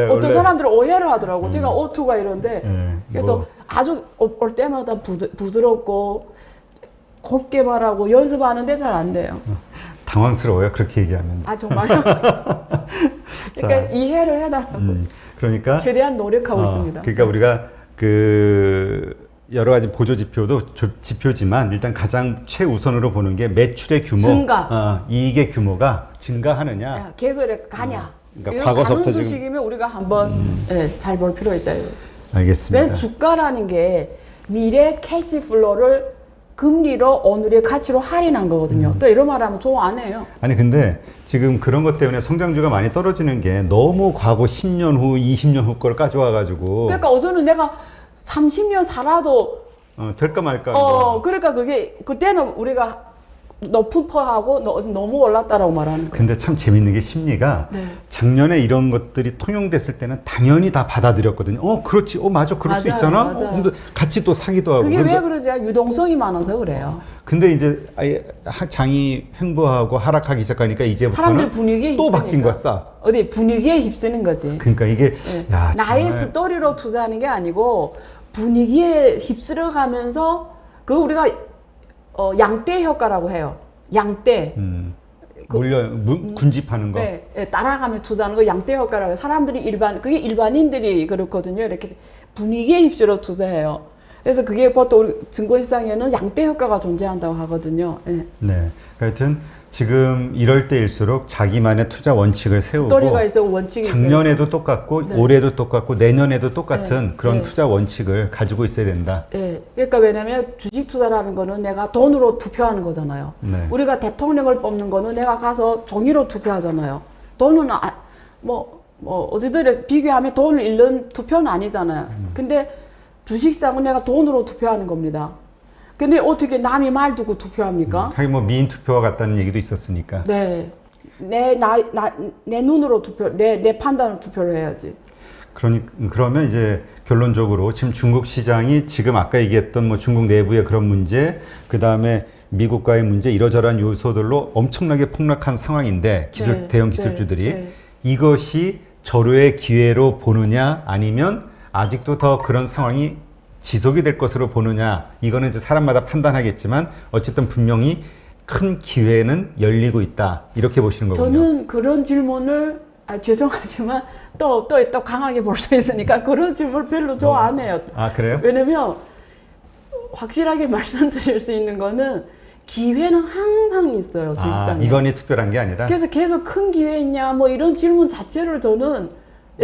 어떤 사람들은 오해를 하더라고. 제가 오투가 이런데. 그래서 아주 올 때마다 부드럽고 곱게 말하고 연습하는데 잘 안 돼요. 당황스러워요. 그렇게 얘기하면. 정말요? 그러니까 이해를 해달라고. 그러니까 최대한 노력하고 있습니다. 그러니까 우리가 여러 가지 보조 지표지만 일단 가장 최우선으로 보는 게 매출의 규모, 증가. 이익의 규모가 증가하느냐. 계속 이렇게 가냐. 그러니까 과거서부터 지금 주식이면 우리가 한번 잘 볼 필요 있다. 알겠습니다. 왜 주가라는 게 미래 캐시 플로를 금리로 오늘의 가치로 할인한 거거든요. 또 이런 말하면 좋아 안 해요. 아니 근데 지금 그런 것 때문에 성장주가 많이 떨어지는 게 너무 과거 10년 후, 20년 후 걸 가져와가지고. 그러니까 어제는 내가 30년 살아도 될까 말까. 그러니까 그게 그때는 우리가 높은 퍼하고 너무 올랐다라고 말하는 거예요. 근데 참 재밌는 게 심리가 작년에 이런 것들이 통용됐을 때는 당연히 다 받아들였거든요. 그렇지. 맞아. 그럴 수 있잖아. 맞아요. 근데 같이 또 사기도 하고. 그게 왜 그러지? 유동성이 많아서 그래요. 근데 이제 장이 횡보하고 하락하기 시작하니까 이제부터는 사람들 분위기에 또 휩쓰니까. 바뀐 거야, 싹. 어디 분위기에 휩쓰는 거지. 그러니까 이게 야, 나의 정말. 스토리로 투자하는 게 아니고 분위기에 휩쓸어 가면서 우리가 양떼 효과라고 해요. 양떼. 군집하는 거. 네, 따라가며 투자하는 거 양떼 효과라고 해요. 사람들이 그게 일반인들이 그렇거든요. 이렇게 분위기에 휩쓸어 투자해요. 그래서 그게 보통 우리 증거시장에는 양떼 효과가 존재한다고 하거든요. 네. 하여튼 지금 이럴 때일수록 자기만의 투자 원칙을 세우고 스토리가 있어 원칙이 작년에도 있어요. 똑같고 올해도 똑같고 내년에도 똑같은 그런 네. 투자 원칙을 가지고 있어야 된다. 그러니까 왜냐면 주식 투자라는 거는 내가 돈으로 투표하는 거잖아요. 네. 우리가 대통령을 뽑는 거는 내가 가서 종이로 투표하잖아요. 돈은 어디들 비교하면 돈을 잃는 투표는 아니잖아요. 근데 주식상은 내가 돈으로 투표하는 겁니다. 근데 어떻게 남이 말 듣고 투표합니까? 하긴 뭐 미인 투표와 같다는 얘기도 있었으니까. 네. 내 눈으로 내 판단으로 투표를 해야지. 그러면 이제 결론적으로 지금 중국 시장이 지금 아까 얘기했던 뭐 중국 내부의 그런 문제, 그 다음에 미국과의 문제 이러저러한 요소들로 엄청나게 폭락한 상황인데 대형 기술주들이 이것이 절호의 기회로 보느냐 아니면 아직도 더 그런 상황이 지속이 될 것으로 보느냐 이거는 이제 사람마다 판단하겠지만 어쨌든 분명히 큰 기회는 열리고 있다 이렇게 보시는 거군요. 저는 그런 질문을 죄송하지만 또 강하게 볼 수 있으니까 그런 질문 별로 좋아 안 해요. 그래요? 왜냐면 확실하게 말씀드릴 수 있는 거는 기회는 항상 있어요, 주식시장에. 이건이 특별한 게 아니라? 그래서 계속 큰 기회 있냐 뭐 이런 질문 자체를 저는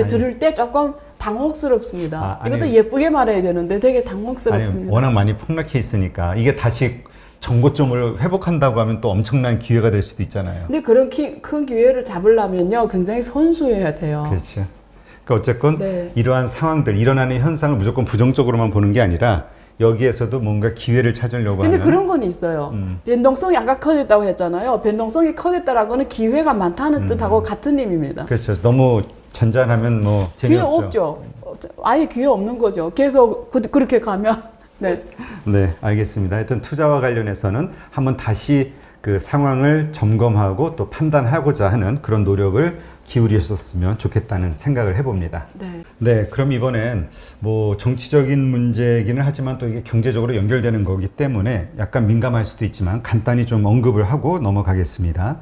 들을 때 조금 당혹스럽습니다. 이것도 예쁘게 말해야 되는데 되게 당혹스럽습니다. 워낙 많이 폭락해 있으니까 이게 다시 정고점을 회복한다고 하면 또 엄청난 기회가 될 수도 있잖아요. 근데 그런 큰 기회를 잡으려면요, 굉장히 선수해야 돼요. 그렇죠. 그러니까 어쨌건 네. 이러한 상황들, 일어나는 현상을 무조건 부정적으로만 보는 게 아니라 여기에서도 뭔가 기회를 찾으려고 근데 하는. 그런 건 있어요. 변동성이 아까 커졌다고 했잖아요. 변동성이 커졌다라는 거는 기회가 많다는 뜻하고 같은 의미입니다. 그렇죠. 너무 잔잔하면 뭐 기회 재미없죠. 없죠. 아예 기회 없는 거죠. 계속 그렇게 가면. 네. 네, 알겠습니다. 하여튼 투자와 관련해서는 한번 다시 그 상황을 점검하고 또 판단하고자 하는 그런 노력을 기울이셨으면 좋겠다는 생각을 해봅니다. 네. 네, 그럼 이번엔 뭐 정치적인 문제이기는 하지만 또 이게 경제적으로 연결되는 거기 때문에 약간 민감할 수도 있지만 간단히 좀 언급을 하고 넘어가겠습니다.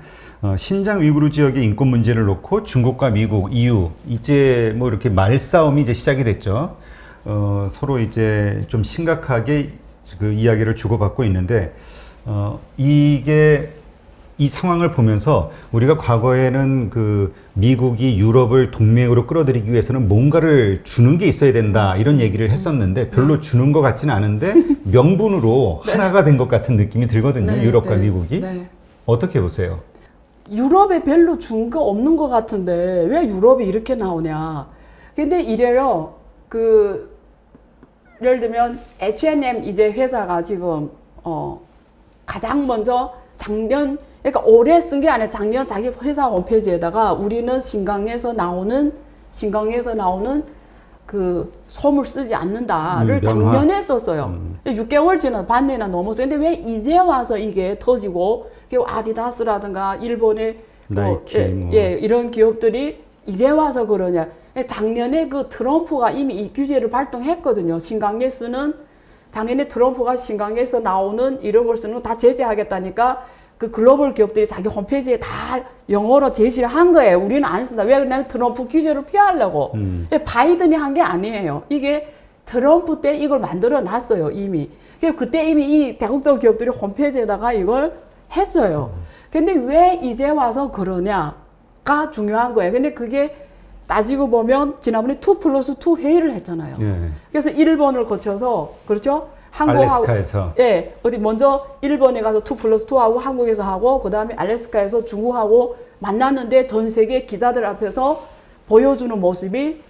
신장 위구르 지역의 인권 문제를 놓고 중국과 미국, EU 이제 뭐 이렇게 말싸움이 이제 시작이 됐죠. 서로 이제 좀 심각하게 그 이야기를 주고받고 있는데 이게 이 상황을 보면서 우리가 과거에는 그 미국이 유럽을 동맹으로 끌어들이기 위해서는 뭔가를 주는 게 있어야 된다 이런 얘기를 했었는데 별로 주는 것 같지는 않은데 명분으로 하나가 된 것 같은 느낌이 들거든요. 네, 유럽과 네, 미국이. 네. 어떻게 보세요? 유럽에 별로 준 거 없는 것 같은데 왜 유럽이 이렇게 나오냐. 근데 이래요. 예를 들면 H&M 이제 회사가 지금 가장 먼저 그러니까 올해 쓴 게 아니라 작년 자기 회사 홈페이지에다가 우리는 신강에서 나오는 그 솜을 쓰지 않는다를 작년에 썼어요. 6개월 지나 반년이나 넘었어요. 근데 왜 이제 와서 이게 터지고 아디다스라든가 일본의 나이키 이런 기업들이 이제 와서 그러냐. 작년에 그 트럼프가 이미 이 규제를 발동했거든요. 작년에 트럼프가 신강에서 나오는 이런 걸 쓰는 거 다 제재하겠다니까 그 글로벌 기업들이 자기 홈페이지에 다 영어로 제시를 한 거예요. 우리는 안 쓴다. 왜 그러냐면 트럼프 규제를 피하려고. 바이든이 한 게 아니에요. 이게 트럼프 때 이걸 만들어 놨어요, 이미. 그때 이미 이 대국적 기업들이 홈페이지에다가 이걸 했어요. 근데 왜 이제 와서 그러냐가 중요한 거예요. 근데 그게 따지고 보면 지난번에 2+2 회의를 했잖아요. 예. 그래서 일본을 거쳐서 그렇죠? 알래스카에서 예, 어디 먼저 일본에 가서 2+2하고 한국에서 하고 그다음에 알래스카에서 중국하고 만났는데 전 세계 기자들 앞에서 보여주는 모습이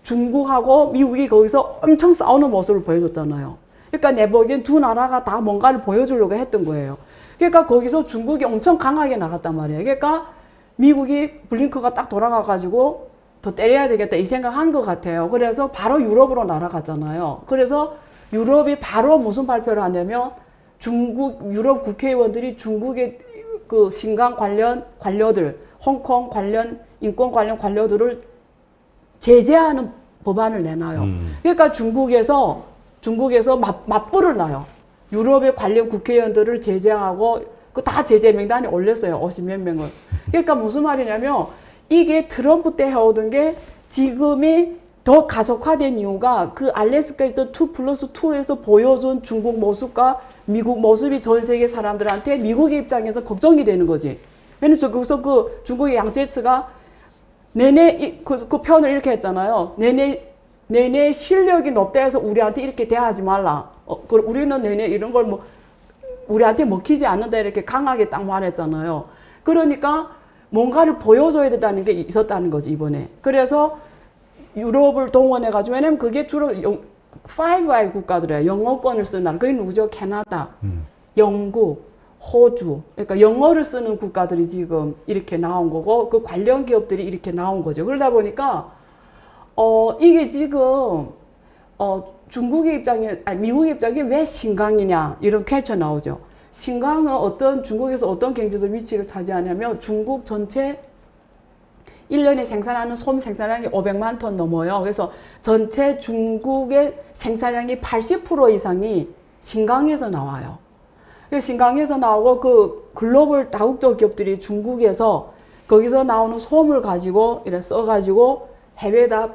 중국하고 미국이 거기서 엄청 싸우는 모습을 보여줬잖아요. 그러니까 내 보기엔 두 나라가 다 뭔가를 보여주려고 했던 거예요. 그러니까 거기서 중국이 엄청 강하게 나갔단 말이에요. 그러니까 미국이 블링크가 딱 돌아가가지고 더 때려야 되겠다 이 생각한 것 같아요. 그래서 바로 유럽으로 날아갔잖아요. 그래서 유럽이 바로 무슨 발표를 하냐면 유럽 국회의원들이 중국의 그 신강 관련 관료들, 홍콩 관련 인권 관련 관료들을 제재하는 법안을 내놔요. 그러니까 중국에서 맞불을 놔요. 유럽의 관련 국회의원들을 제재하고 그 다 제재 명단에 올렸어요. 50몇 명을. 그러니까 무슨 말이냐면 이게 트럼프 때 해오던 게 지금이 더 가속화된 이유가 그 알래스카에서 2+2에서 보여준 중국 모습과 미국 모습이 전 세계 사람들한테 미국의 입장에서 걱정이 되는 거지. 왜냐면 거기서 그 중국의 양제츠가 내내 그 표현을 이렇게 했잖아요. 내내 실력이 높다 해서 우리한테 이렇게 대하지 말라. 우리는 내내 이런 걸 우리한테 먹히지 않는다 이렇게 강하게 딱 말했잖아요. 그러니까 뭔가를 보여줘야 된다는 게 있었다는 거지 이번에. 그래서 유럽을 동원해가지고 왜냐면 그게 주로 5I 국가들이에요. 영어권을 쓰는 나라. 그게 누구죠? 캐나다, 영국, 호주. 그러니까 영어를 쓰는 국가들이 지금 이렇게 나온 거고 그 관련 기업들이 이렇게 나온 거죠. 그러다 보니까 이게 지금 중국의 입장에 미국의 입장에 왜 신강이냐 이런 퀘스천 나오죠. 신강은 중국에서 어떤 경제적 위치를 차지하냐면 중국 전체 1년에 생산하는 솜 생산량이 500만 톤 넘어요. 그래서 전체 중국의 생산량이 80% 이상이 신강에서 나와요. 신강에서 나오고 그 글로벌 다국적 기업들이 중국에서 거기서 나오는 솜을 가지고 이렇게 써가지고 해외에다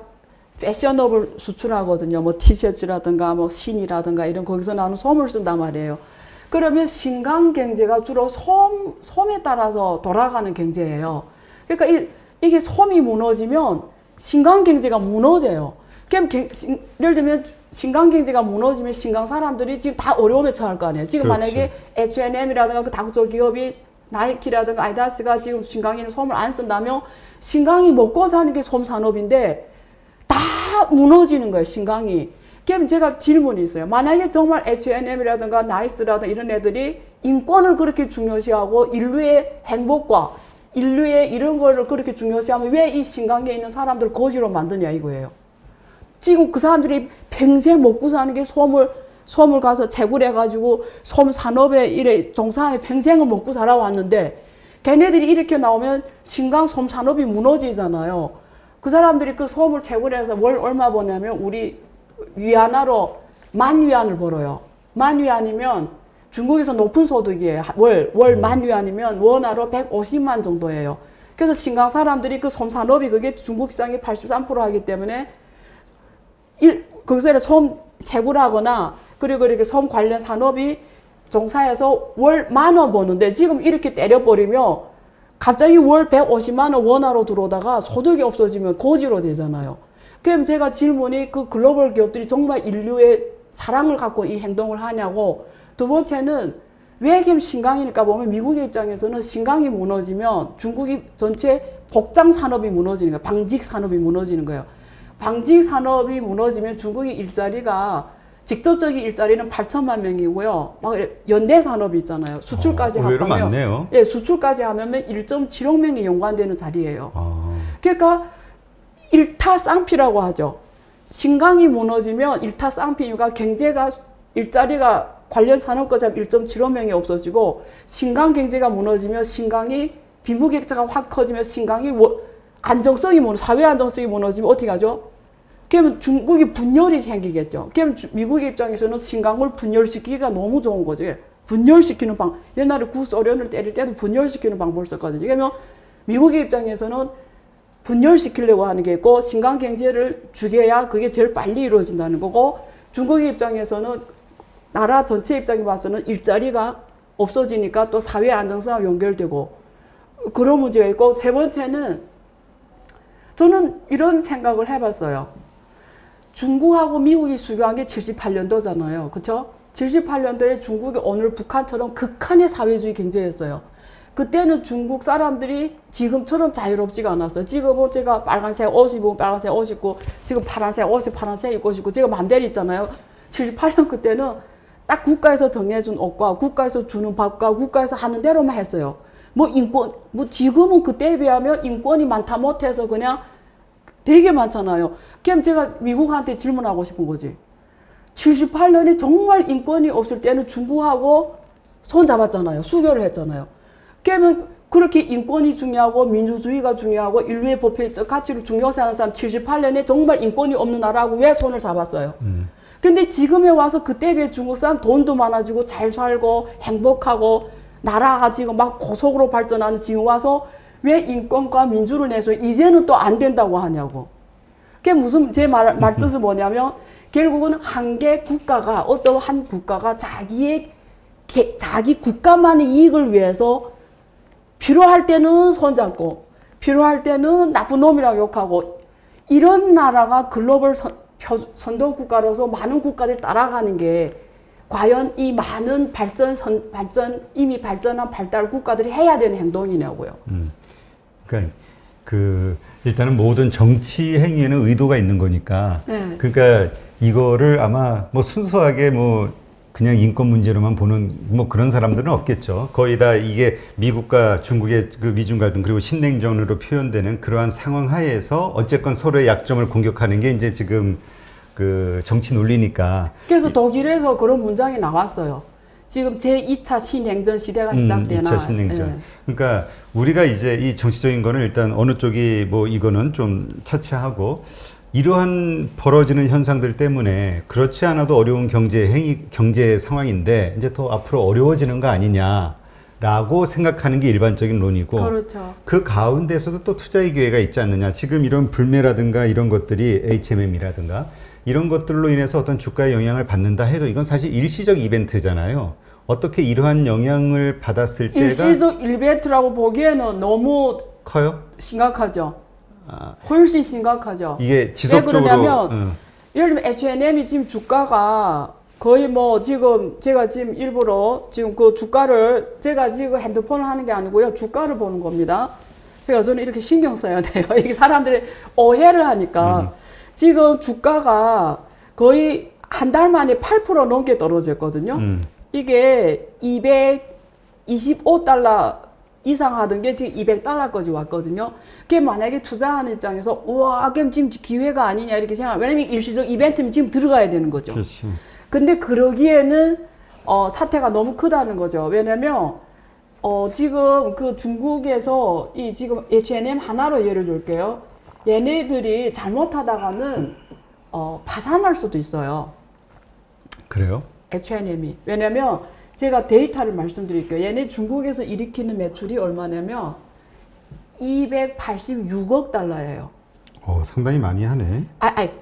패셔너블 수출하거든요. 뭐 티셔츠라든가 뭐 신이라든가 이런 거기서 나오는 솜을 쓴단 말이에요. 그러면 신강 경제가 주로 솜에 따라서 돌아가는 경제예요. 그러니까 이게 솜이 무너지면 신강 경제가 무너져요. 그럼 예를 들면 신강 경제가 무너지면 신강 사람들이 지금 다 어려움에 처할 거 아니에요. 지금 그렇지. 만약에 H&M이라든가 그 다국적 기업이 나이키라든가 아디다스가 지금 신강에는 솜을 안 쓴다면 신강이 먹고 사는 게 솜 산업인데 다 무너지는 거예요, 신강이. 그럼 제가 질문이 있어요. 만약에 정말 H&M이라든가 나이스라든가 이런 애들이 인권을 그렇게 중요시하고 인류의 행복과 인류의 이런 거를 그렇게 중요시하면 왜 이 신강에 있는 사람들을 거지로 만드냐 이거예요. 지금 그 사람들이 평생 먹고 사는 게 솜을 가서 채굴해가지고 솜 산업에 이래 종사하며 평생을 먹고 살아왔는데 걔네들이 이렇게 나오면 신강 솜 산업이 무너지잖아요. 그 사람들이 그 솜을 채굴해서 월 얼마 버냐면 우리 위안화로 10,000위안을 벌어요. 10,000위안이면 중국에서 높은 소득이에요. 월 10,000위안이면 원화로 150만 정도예요. 그래서 신강 사람들이 그 솜 산업이 그게 중국 시장의 83% 하기 때문에 거기서 솜 채굴하거나 그리고 이렇게 솜 관련 산업이 종사해서 월 10,000원 버는데 지금 이렇게 때려버리면 갑자기 월 150만 원 원화로 들어오다가 소득이 없어지면 고지로 되잖아요. 그럼 제가 질문이 그 글로벌 기업들이 정말 인류의 사랑을 갖고 이 행동을 하냐고. 두 번째는 왜 그럼 신강이니까 보면 미국의 입장에서는 신강이 무너지면 중국이 전체 복장 산업이 무너지는 거예요. 방직 산업이 무너지는 거예요. 방직 산업이 무너지면 중국의 일자리가 직접적인 일자리는 8천만 명이고요. 막 연대 산업이 있잖아요. 수출까지 의외로 합하면 많네요. 예, 수출까지 하면 1.7억 명이 연관되는 자리예요. 그러니까 일타쌍피라고 하죠. 신강이 무너지면 일타쌍피가 경제가 일자리가 관련 산업까지 하면 1.7억 명이 없어지고 신강 경제가 무너지면 신강이 빈부격차가 확 커지면 신강이 안정성이 사회 안정성이 무너지면 어떻게 하죠? 그러면 중국이 분열이 생기겠죠. 그러면 미국의 입장에서는 신강을 분열시키기가 너무 좋은 거죠. 분열시키는 옛날에 구소련을 때릴 때도 분열시키는 방법을 썼거든요. 그러면 미국의 입장에서는 분열시키려고 하는 게 있고 신강 경제를 죽여야 그게 제일 빨리 이루어진다는 거고 중국의 입장에서는 나라 전체 입장에 봐서는 일자리가 없어지니까 또 사회 안정성과 연결되고 그런 문제가 있고 세 번째는 저는 이런 생각을 해봤어요. 중국하고 미국이 수교한 게 78년도잖아요. 그렇죠? 78년도에 중국이 오늘 북한처럼 극한의 사회주의 경제였어요. 그때는 중국 사람들이 지금처럼 자유롭지가 않았어요. 지금은 제가 빨간색 옷 입으면 빨간색 옷 입고 지금 파란색 옷이 파란색 입고 싶고 제가 맘대로 입잖아요. 78년 그때는 딱 국가에서 정해준 옷과 국가에서 주는 밥과 국가에서 하는 대로만 했어요. 지금은 그때에 비하면 인권이 많다 못해서 그냥 되게 많잖아요. 그럼 제가 미국한테 질문하고 싶은 거지. 78년에 정말 인권이 없을 때는 중국하고 손 잡았잖아요. 수교를 했잖아요. 그러면 그렇게 인권이 중요하고 민주주의가 중요하고 인류의 법회적 가치를 중요시하는 사람 78년에 정말 인권이 없는 나라하고 왜 손을 잡았어요? 근데 지금에 와서 그때에 비해 중국 사람 돈도 많아지고 잘 살고 행복하고 나라가 지금 막 고속으로 발전하는 지금 와서 왜 인권과 민주를 내서 이제는 또 안 된다고 하냐고. 그게 무슨 제 말 뜻은 뭐냐면 결국은 한 개 국가가 어떤 한 국가가 자기 국가만의 이익을 위해서 필요할 때는 손잡고 필요할 때는 나쁜 놈이라고 욕하고 이런 나라가 글로벌 선도 국가로서 많은 국가들 따라가는 게 과연 이 많은 이미 발전한 발달 국가들이 해야 되는 행동이냐고요. 그러니까 일단은 모든 정치 행위에는 의도가 있는 거니까. 네. 그러니까 이거를 아마 순수하게 그냥 인권 문제로만 보는 그런 사람들은 없겠죠. 거의 다 이게 미국과 중국의 그 미중 갈등 그리고 신냉전으로 표현되는 그러한 상황 하에서 어쨌건 서로의 약점을 공격하는 게 이제 지금 그 정치 논리니까. 그래서 독일에서 그런 문장이 나왔어요. 지금 제2차 신냉전 시대가 시작되나. 2차 신냉전. 예. 그러니까 우리가 이제 이 정치적인 거는 일단 어느 쪽이 이거는 좀 차치하고 이러한 벌어지는 현상들 때문에 그렇지 않아도 어려운 경제 상황인데 이제 더 앞으로 어려워지는 거 아니냐라고 생각하는 게 일반적인 논이고. 그렇죠. 그 가운데서도 또 투자의 기회가 있지 않느냐. 지금 이런 불매라든가 이런 것들이 H&M이라든가 이런 것들로 인해서 어떤 주가에 영향을 받는다 해도 이건 사실 일시적 이벤트잖아요. 어떻게 이러한 영향을 받았을 때가 일시적 이벤트라고 보기에는 너무 커요? 심각하죠. 훨씬 심각하죠. 이게 왜 지속적으로 그러냐면 예를 들면 H&M이 지금 주가가 거의 뭐 지금 제가 지금 일부러 지금 그 주가를 제가 지금 핸드폰을 하는 게 아니고요. 주가를 보는 겁니다. 저는 이렇게 신경 써야 돼요. 이게 사람들이 오해를 하니까 지금 주가가 거의 한 달 만에 8% 넘게 떨어졌거든요. 이게 225달러 이상 하던 게 지금 200달러까지 왔거든요. 그게 만약에 투자하는 입장에서 와, 그럼 지금 기회가 아니냐 이렇게 생각. 왜냐면 일시적 이벤트면 지금 들어가야 되는 거죠. 그렇지. 근데 그러기에는 사태가 너무 크다는 거죠. 왜냐면 지금 그 중국에서 이 지금 H&M 하나로 예를 들게요. 얘네들이 잘못하다가는 파산할 수도 있어요. 그래요? H&M이. 왜냐면 제가 데이터를 말씀드릴게요. 얘네 중국에서 일으키는 매출이 얼마냐면 286억 달러예요. 상당히 많이 하네.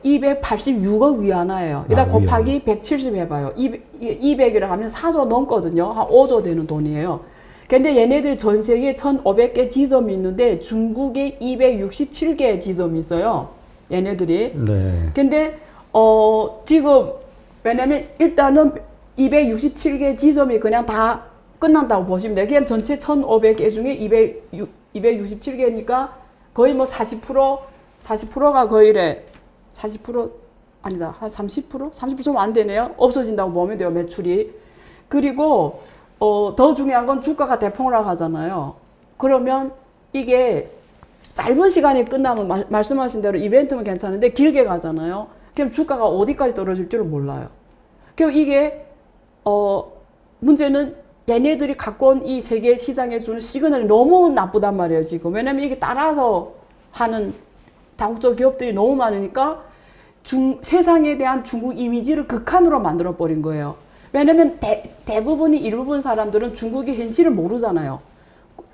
286억 위안화예요. 일단 곱하기 170 해봐요. 200이라 하면 4조 넘거든요. 한 5조 되는 돈이에요. 근데 얘네들 전 세계에 1,500개 지점이 있는데 중국에 267개 지점이 있어요. 얘네들이. 네. 근데 지금 왜냐면 일단은 267개 지점이 그냥 다 끝난다고 보시면 돼요. 그냥 전체 1,500개 중에 267개니까 거의 뭐 40%가 거의래. 40% 아니다. 한 30%? 30% 좀 안 되네요. 없어진다고 보면 돼요. 매출이. 그리고 더 중요한 건 주가가 대폭락 하잖아요. 그러면 이게 짧은 시간에 끝나면 말씀하신 대로 이벤트면 괜찮은데 길게 가잖아요. 그럼 주가가 어디까지 떨어질 줄을 몰라요. 그럼 이게 문제는 얘네들이 갖고 온 이 세계 시장에 주는 시그널이 너무 나쁘단 말이에요, 지금. 왜냐면 이게 따라서 하는 다국적 기업들이 너무 많으니까 세상에 대한 중국 이미지를 극한으로 만들어 버린 거예요. 왜냐면 대부분이 일부분 사람들은 중국의 현실을 모르잖아요.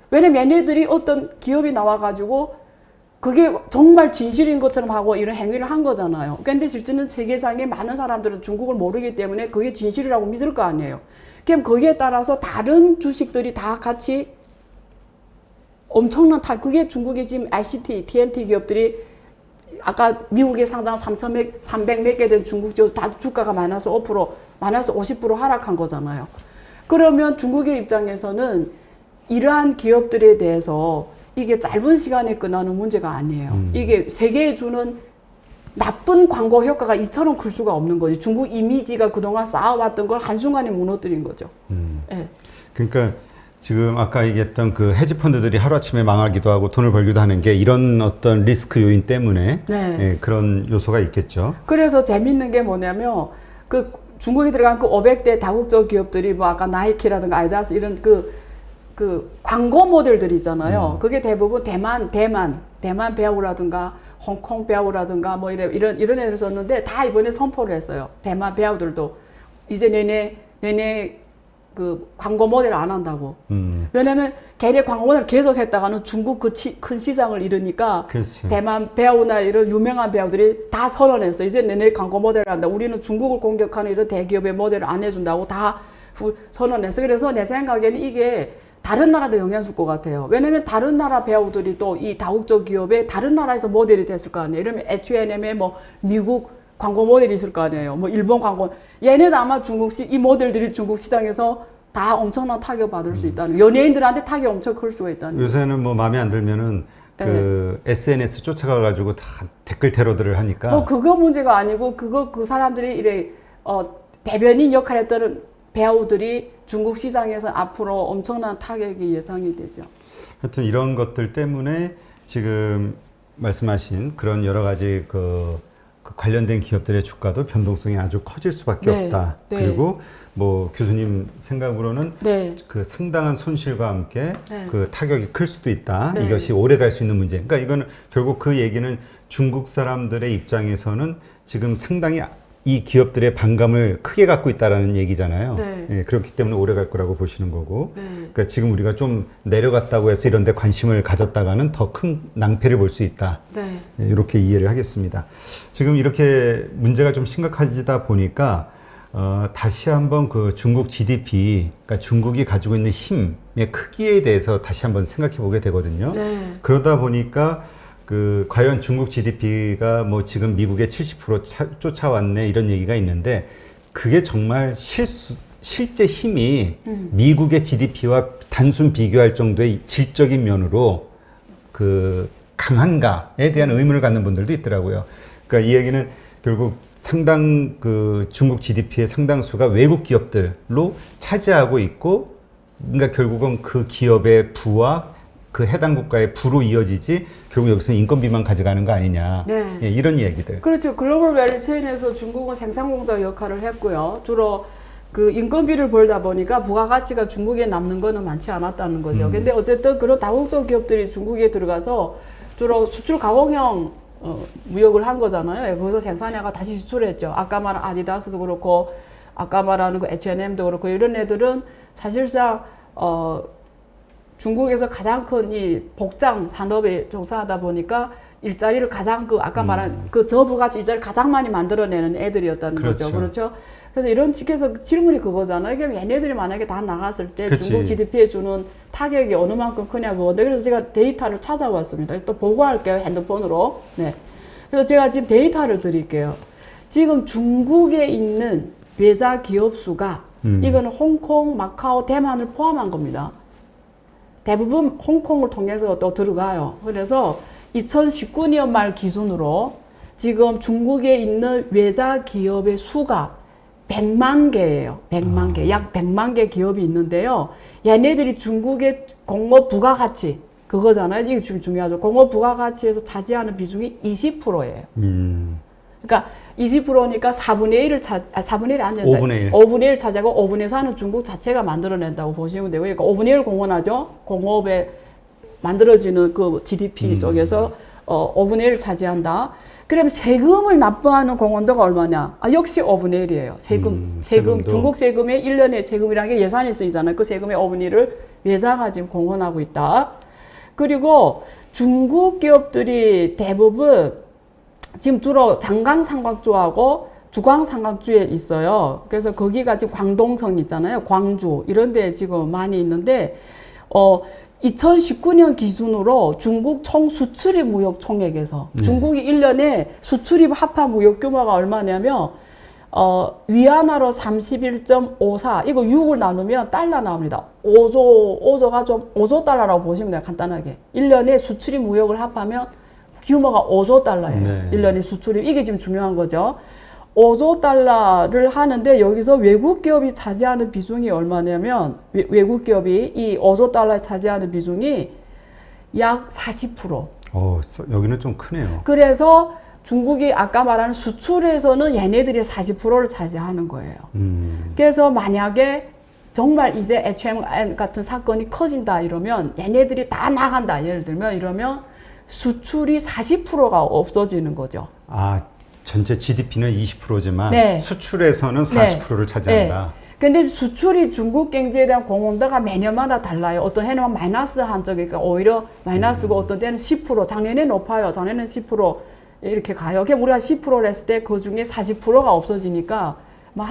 왜냐면 얘네들이 어떤 기업이 나와가지고 그게 정말 진실인 것처럼 하고 이런 행위를 한 거잖아요. 근데 실제는 세계상에 많은 사람들은 중국을 모르기 때문에 그게 진실이라고 믿을 거 아니에요. 그럼 거기에 따라서 다른 주식들이 다 같이 엄청난 그게 중국의 지금 ICT, TMT 기업들이 아까 미국에 상장 300 몇 개 된 중국 지역 다 주가가 마이너스 5%, 마이너스 50% 하락한 거잖아요. 그러면 중국의 입장에서는 이러한 기업들에 대해서 이게 짧은 시간에 끝나는 문제가 아니에요. 이게 세계에 주는 나쁜 광고 효과가 이처럼 클 수가 없는 거지. 중국 이미지가 그동안 쌓아왔던 걸 한순간에 무너뜨린 거죠. 네. 그러니까 지금 아까 얘기했던 그 헤지펀드들이 하루아침에 망하기도 하고 돈을 벌기도 하는 게 이런 어떤 리스크 요인 때문에 네. 예, 그런 요소가 있겠죠. 그래서 재밌는 게 뭐냐면 그 중국에 들어간 그 500대 다국적 기업들이 뭐 아까 나이키라든가 아디다스 이런 그 광고 모델들 있잖아요. 그게 대부분 대만 배우라든가 홍콩 배우라든가 뭐 이런 애들 썼는데 다 이번에 선포를 했어요. 대만 배우들도 이제 내내 그 광고 모델을 안 한다고. 왜냐면 걔네 광고 모델을 계속 했다가는 중국 그 큰 시장을 잃으니까 그렇지. 대만 배우나 이런 유명한 배우들이 다 선언했어. 이제 내내 광고 모델을 한다. 우리는 중국을 공격하는 이런 대기업의 모델을 안 해준다고 다 선언했어. 그래서 내 생각에는 이게 다른 나라도 영향 줄 것 같아요. 왜냐면 다른 나라 배우들이 또 이 다국적 기업에 다른 나라에서 모델이 됐을 거 아니에요. 이러면 H&M에 뭐 미국 광고 모델이 있을 거 아니에요. 뭐 일본 광고. 얘네도 아마 이 모델들이 중국 시장에서 다 엄청난 타격 받을 수 있다는. 연예인들한테 타격 엄청 클 수가 있다는. 요새는 뭐 마음에 안 들면은 그 SNS 쫓아가가지고 다 댓글 테러들을 하니까. 뭐 그거 문제가 아니고 그 사람들이 이래 대변인 역할을 했던 배우들이 중국 시장에서 앞으로 엄청난 타격이 예상이 되죠. 하여튼 이런 것들 때문에 지금 말씀하신 그런 여러 가지 그 관련된 기업들의 주가도 변동성이 아주 커질 수밖에 없다. 네. 그리고 뭐 교수님 생각으로는 네. 그 상당한 손실과 함께 네. 그 타격이 클 수도 있다. 네. 이것이 오래 갈 수 있는 문제. 그러니까 이거는 결국 그 얘기는 중국 사람들의 입장에서는 지금 상당히 이 기업들의 반감을 크게 갖고 있다라는 얘기잖아요. 네. 예, 그렇기 때문에 오래 갈 거라고 보시는 거고. 네. 그러니까 지금 우리가 좀 내려갔다고 해서 이런 데 관심을 가졌다가는 더 큰 낭패를 볼 수 있다. 네. 예, 이렇게 이해를 하겠습니다. 지금 이렇게 문제가 좀 심각해지다 보니까 다시 한번 그 중국 GDP, 그러니까 중국이 가지고 있는 힘의 크기에 대해서 다시 한번 생각해 보게 되거든요. 네. 그러다 보니까 과연 중국 GDP가 뭐 지금 미국의 70% 쫓아왔네 이런 얘기가 있는데 그게 정말 실제 힘이 미국의 GDP와 단순 비교할 정도의 질적인 면으로 강한가에 대한 의문을 갖는 분들도 있더라고요. 그러니까 이 얘기는 결국 중국 GDP의 상당수가 외국 기업들로 차지하고 있고, 그러니까 결국은 그 기업의 부와 그 해당 국가의 부로 이어지지 결국 여기서는 인건비만 가져가는 거 아니냐. 네. 예, 이런 이야기들. 그렇죠. 글로벌 밸류체인에서 중국은 생산공장 역할을 했고요. 주로 그 인건비를 벌다 보니까 부가가치가 중국에 남는 거는 많지 않았다는 거죠. 근데 어쨌든 그런 다국적 기업들이 중국에 들어가서 주로 수출 가공형 무역을 한 거잖아요. 거기서 생산해가 다시 수출했죠. 아까 말한 아디다스도 그렇고, 아까 말하는 그 H&M도 그렇고, 이런 애들은 사실상 중국에서 가장 큰 이 복장 산업에 종사하다 보니까 일자리를 가장 아까 말한 그 저부가치 일자리를 가장 많이 만들어내는 애들이었다는 거죠. 그렇죠. 그래서 이런 측에서 질문이 그거잖아요. 이게 얘네들이 만약에 다 나갔을 때 그치. 중국 GDP에 주는 타격이 어느 만큼 크냐 그건데, 그래서 제가 데이터를 찾아왔습니다. 또 보고할게요, 핸드폰으로. 네. 그래서 제가 지금 데이터를 드릴게요. 지금 중국에 있는 외자 기업 수가 이거는 홍콩, 마카오, 대만을 포함한 겁니다. 대부분 홍콩을 통해서 또 들어가요. 그래서 2019년 말 기준으로 지금 중국에 있는 외자 기업의 수가 100만 개예요. 100만 개. 약 100만 개 기업이 있는데요. 얘네들이 중국의 공업 부가가치, 그거잖아요. 이게 중요하죠. 공업 부가가치에서 차지하는 비중이 20%예요. 그러니까 20%니까 4분의 1을 4분의 1이 안 된다. 5분의 1. 5분의 1 차지하고 5분의 4는 중국 자체가 만들어낸다고 보시면 되고요. 그러니까 5분의 1 공헌하죠. 공업에 만들어지는 그 GDP 속에서 5분의 1을 차지한다. 그럼 세금을 납부하는 공헌도가 얼마냐? 역시 5분의 1이에요. 세금. 중국 세금의 1년의 세금이라는 게 예산이 쓰이잖아요. 그 세금의 5분의 1을 외자가 지금 공헌하고 있다. 그리고 중국 기업들이 대부분 지금 주로 장강 삼각주하고 주광 삼각주에 있어요. 그래서 거기가 지금 광동성 있잖아요. 광주 이런 데 지금 많이 있는데 2019년 기준으로 중국 총 수출입 무역 총액에서 중국이 1년에 수출입 합한 무역 규모가 얼마냐면 위안화로 31.54, 이거 6을 나누면 달러 나옵니다. 5조 달러라고 보시면 돼요. 간단하게. 1년에 수출입 무역을 합하면 규모가 5조 달러예요. 네. 1년에 수출입. 이게 지금 중요한 거죠. 5조 달러를 하는데 여기서 외국 기업이 차지하는 비중이 얼마냐면 외국 기업이 이 5조 달러에 차지하는 비중이 약 40%. 여기는 좀 크네요. 그래서 중국이 아까 말하는 수출에서는 얘네들이 40%를 차지하는 거예요. 그래서 만약에 정말 이제 H&M 같은 사건이 커진다 이러면 얘네들이 다 나간다 예를 들면 이러면 수출이 40%가 없어지는 거죠. 전체 GDP는 20%지만 네. 수출에서는 40%를 차지한다. 근데 수출이 중국 경제에 대한 공헌도가 매년마다 달라요. 어떤 해는 마이너스 한 적이니까 오히려 마이너스고 어떤 때는 10%, 작년에 높아요. 작년에는 10% 이렇게 가요. 그럼 우리가 10%를 했을 때 그 중에 40%가 없어지니까 뭐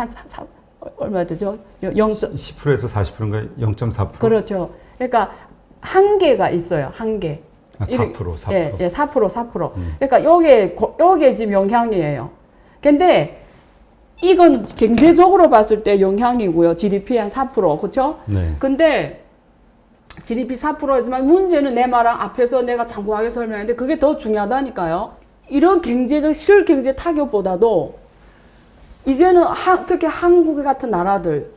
얼마 되죠? 10%에서 40%인가 0.4%? 그렇죠. 그러니까 한계가 있어요. 한계. 4%. 예, 4%. 그러니까 요게 지금 영향이에요. 근데 이건 경제적으로 봤을 때 영향이고요. GDP 한 4%, 그렇죠? 네. 근데 GDP 4%이지만 문제는 내 말랑 앞에서 내가 장구하게 설명했는데 그게 더 중요하다니까요. 이런 실경제 타격보다도 이제는 특히 한국 같은 나라들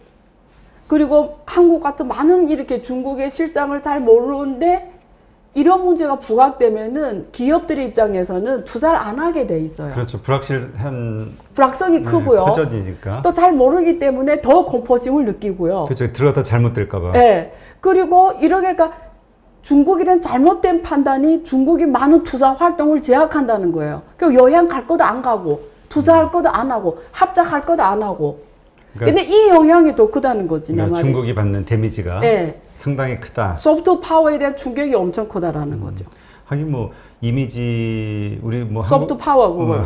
그리고 한국 같은 많은 이렇게 중국의 실상을 잘 모르는데 이런 문제가 부각되면은 기업들의 입장에서는 투자를 안 하게 돼 있어요. 그렇죠. 불확성이 크고요. 커져지니까. 또 잘 모르기 때문에 더 공포심을 느끼고요. 그렇죠. 들어가다 잘못될까봐. 네. 그리고 이러니까 중국에 대한 잘못된 판단이 중국이 많은 투자 활동을 제약한다는 거예요. 그 여행 갈 것도 안 가고, 투자할 것도 안 하고, 합작할 것도 안 하고. 근데 이 영향이 더 크다는 거지, 내 말이. 중국이 받는 데미지가 네. 상당히 크다. 소프트 파워에 대한 충격이 엄청 크다라는 거죠. 하긴 뭐 이미지 우리 뭐 소프트 파워 그거.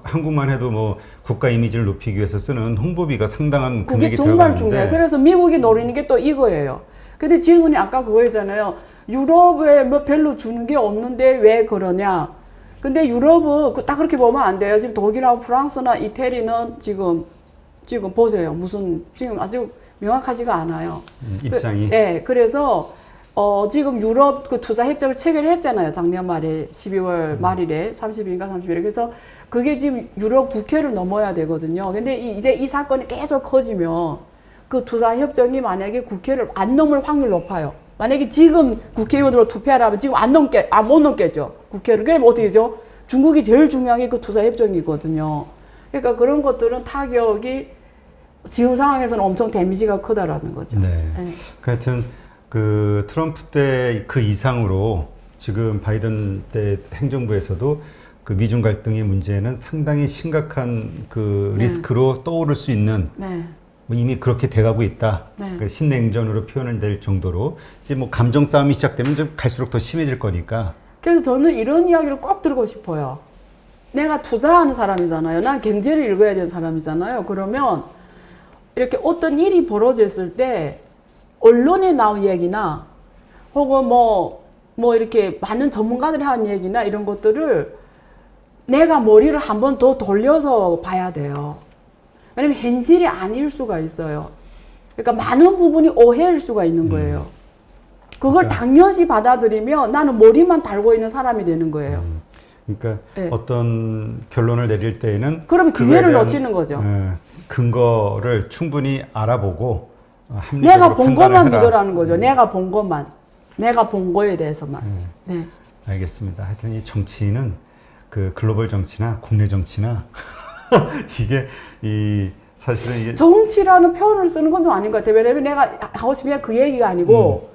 한국만 해도 뭐 국가 이미지를 높이기 위해서 쓰는 홍보비가 상당한 그게 금액이 정말 들어가는데. 중요해요. 그래서 미국이 노리는 게 또 이거예요. 근데 질문이 아까 그거잖아요. 유럽에 뭐 별로 주는 게 없는데 왜 그러냐? 근데 유럽은 딱 그렇게 보면 안 돼요. 지금 독일하고 프랑스나 이태리는 지금 보세요. 무슨 지금 아직 명확하지가 않아요. 입장이. 네, 그래서 지금 유럽 그 투자 협정을 체결했잖아요. 작년 말에 12월 말일에 30일인가 31일. 그래서 그게 지금 유럽 국회를 넘어야 되거든요. 근데 이제 이 사건이 계속 커지면 그 투자 협정이 만약에 국회를 안 넘을 확률 높아요. 만약에 지금 국회의원으로 투표하라면 지금 못 넘겠죠. 국회를. 그럼 어떻게 되죠? 중국이 제일 중요한 게 그 투자 협정이거든요. 그러니까 그런 것들은 타격이 지금 상황에서는 엄청 데미지가 크다라는 거죠. 네. 네. 하여튼 그 트럼프 때 그 이상으로 지금 바이든 때 행정부에서도 그 미중 갈등의 문제는 상당히 심각한 그 리스크로 떠오를 수 있는 네. 뭐 이미 그렇게 돼가고 있다. 네. 그 신냉전으로 표현을 될 정도로 이제 뭐 감정 싸움이 시작되면 좀 갈수록 더 심해질 거니까. 그래서 저는 이런 이야기를 꼭 들고 싶어요. 내가 투자하는 사람이잖아요. 난 경제를 읽어야 되는 사람이잖아요. 그러면 이렇게 어떤 일이 벌어졌을 때 언론에 나온 얘기나 혹은 뭐 이렇게 많은 전문가들이 하는 얘기나 이런 것들을 내가 머리를 한 번 더 돌려서 봐야 돼요. 왜냐면 현실이 아닐 수가 있어요. 그러니까 많은 부분이 오해일 수가 있는 거예요. 그걸 그러니까. 당연시 받아들이면 나는 머리만 달고 있는 사람이 되는 거예요. 그러니까 네. 어떤 결론을 내릴 때에는 그러면 그거에 기회를 대한, 놓치는 거죠. 근거를 충분히 알아보고 합리적으로 내가 본 것만 판단을 해라. 믿으라는 거죠. 내가 본 것만. 내가 본 거에 대해서만. 네. 알겠습니다. 하여튼 이 정치인은 그 글로벌 정치나 국내 정치나 이게 이 사실은 이게 정치라는 표현을 쓰는 건 좀 아닌 것 같아요. 왜냐면 내가 하고 싶은 게 그 얘기가 아니고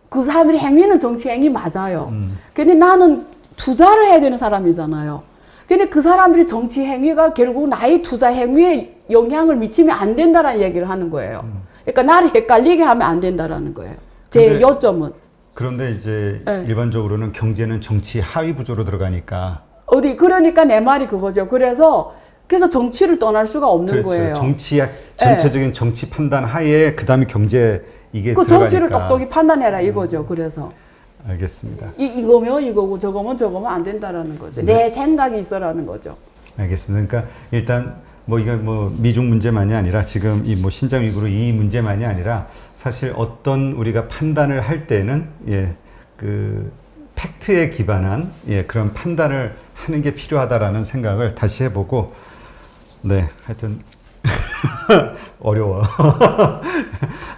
그 사람들의 행위는 정치 행위 맞아요. 근데 나는 투자를 해야 되는 사람이잖아요. 근데 그 사람들이 정치 행위가 결국 나의 투자 행위에 영향을 미치면 안 된다라는 얘기를 하는 거예요. 그러니까 나를 헷갈리게 하면 안 된다라는 거예요. 제 근데 요점은. 그런데 이제 네. 일반적으로는 경제는 정치 하위 구조로 들어가니까 그러니까 내 말이 그거죠. 그래서 정치를 떠날 수가 없는 그렇죠. 거예요. 정치 전체적인 정치 판단 하에 그다음에 경제 이게 그 들어가니까. 정치를 똑똑히 판단해라 이거죠. 그래서 알겠습니다. 이거면 이거고 저거면 안 된다라는 거죠. 내 생각이 있어라는 거죠. 알겠습니다. 그러니까 일단 뭐 이거 뭐 미중 문제만이 아니라 지금 이 뭐 신장 위구르 이 문제만이 아니라 사실 어떤 우리가 판단을 할 때는 그 팩트에 기반한 그런 판단을 하는 게 필요하다라는 생각을 다시 해보고 네 하여튼 어려워.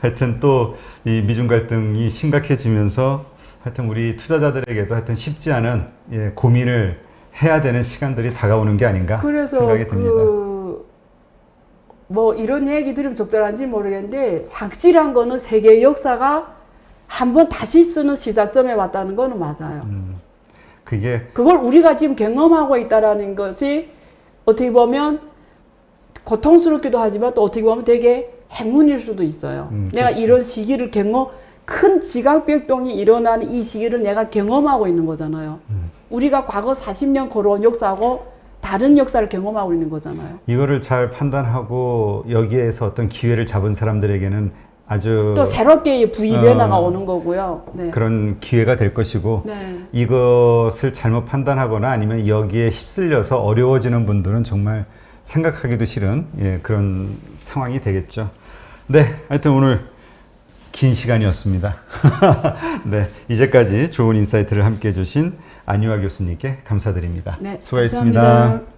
하여튼 또 이 미중 갈등이 심각해지면서 하여튼 우리 투자자들에게도 하여튼 쉽지 않은 고민을 해야 되는 시간들이 다가오는 게 아닌가 그래서 생각이 듭니다. 뭐 이런 얘기 들으면 적절한지 모르겠는데 확실한 거는 세계 역사가 한번 다시 쓰는 시작점에 왔다는 거는 맞아요. 그걸 우리가 지금 경험하고 있다라는 것이 어떻게 보면 고통스럽기도 하지만 또 어떻게 보면 되게 행운일 수도 있어요. 내가 그렇죠. 이런 시기를 큰 지각백동이 일어나는 이 시기를 내가 경험하고 있는 거잖아요. 우리가 과거 40년 걸어온 역사하고 다른 역사를 경험하고 있는 거잖아요. 이거를 잘 판단하고 여기에서 어떤 기회를 잡은 사람들에게는 아주 또 새롭게 부위 변화가 오는 거고요. 네. 그런 기회가 될 것이고 네. 이것을 잘못 판단하거나 아니면 여기에 휩쓸려서 어려워지는 분들은 정말 생각하기도 싫은 그런 상황이 되겠죠. 네, 하여튼 오늘 긴 시간이었습니다. 네, 이제까지 좋은 인사이트를 함께 해주신 안유아 교수님께 감사드립니다. 네, 수고하셨습니다. 감사합니다.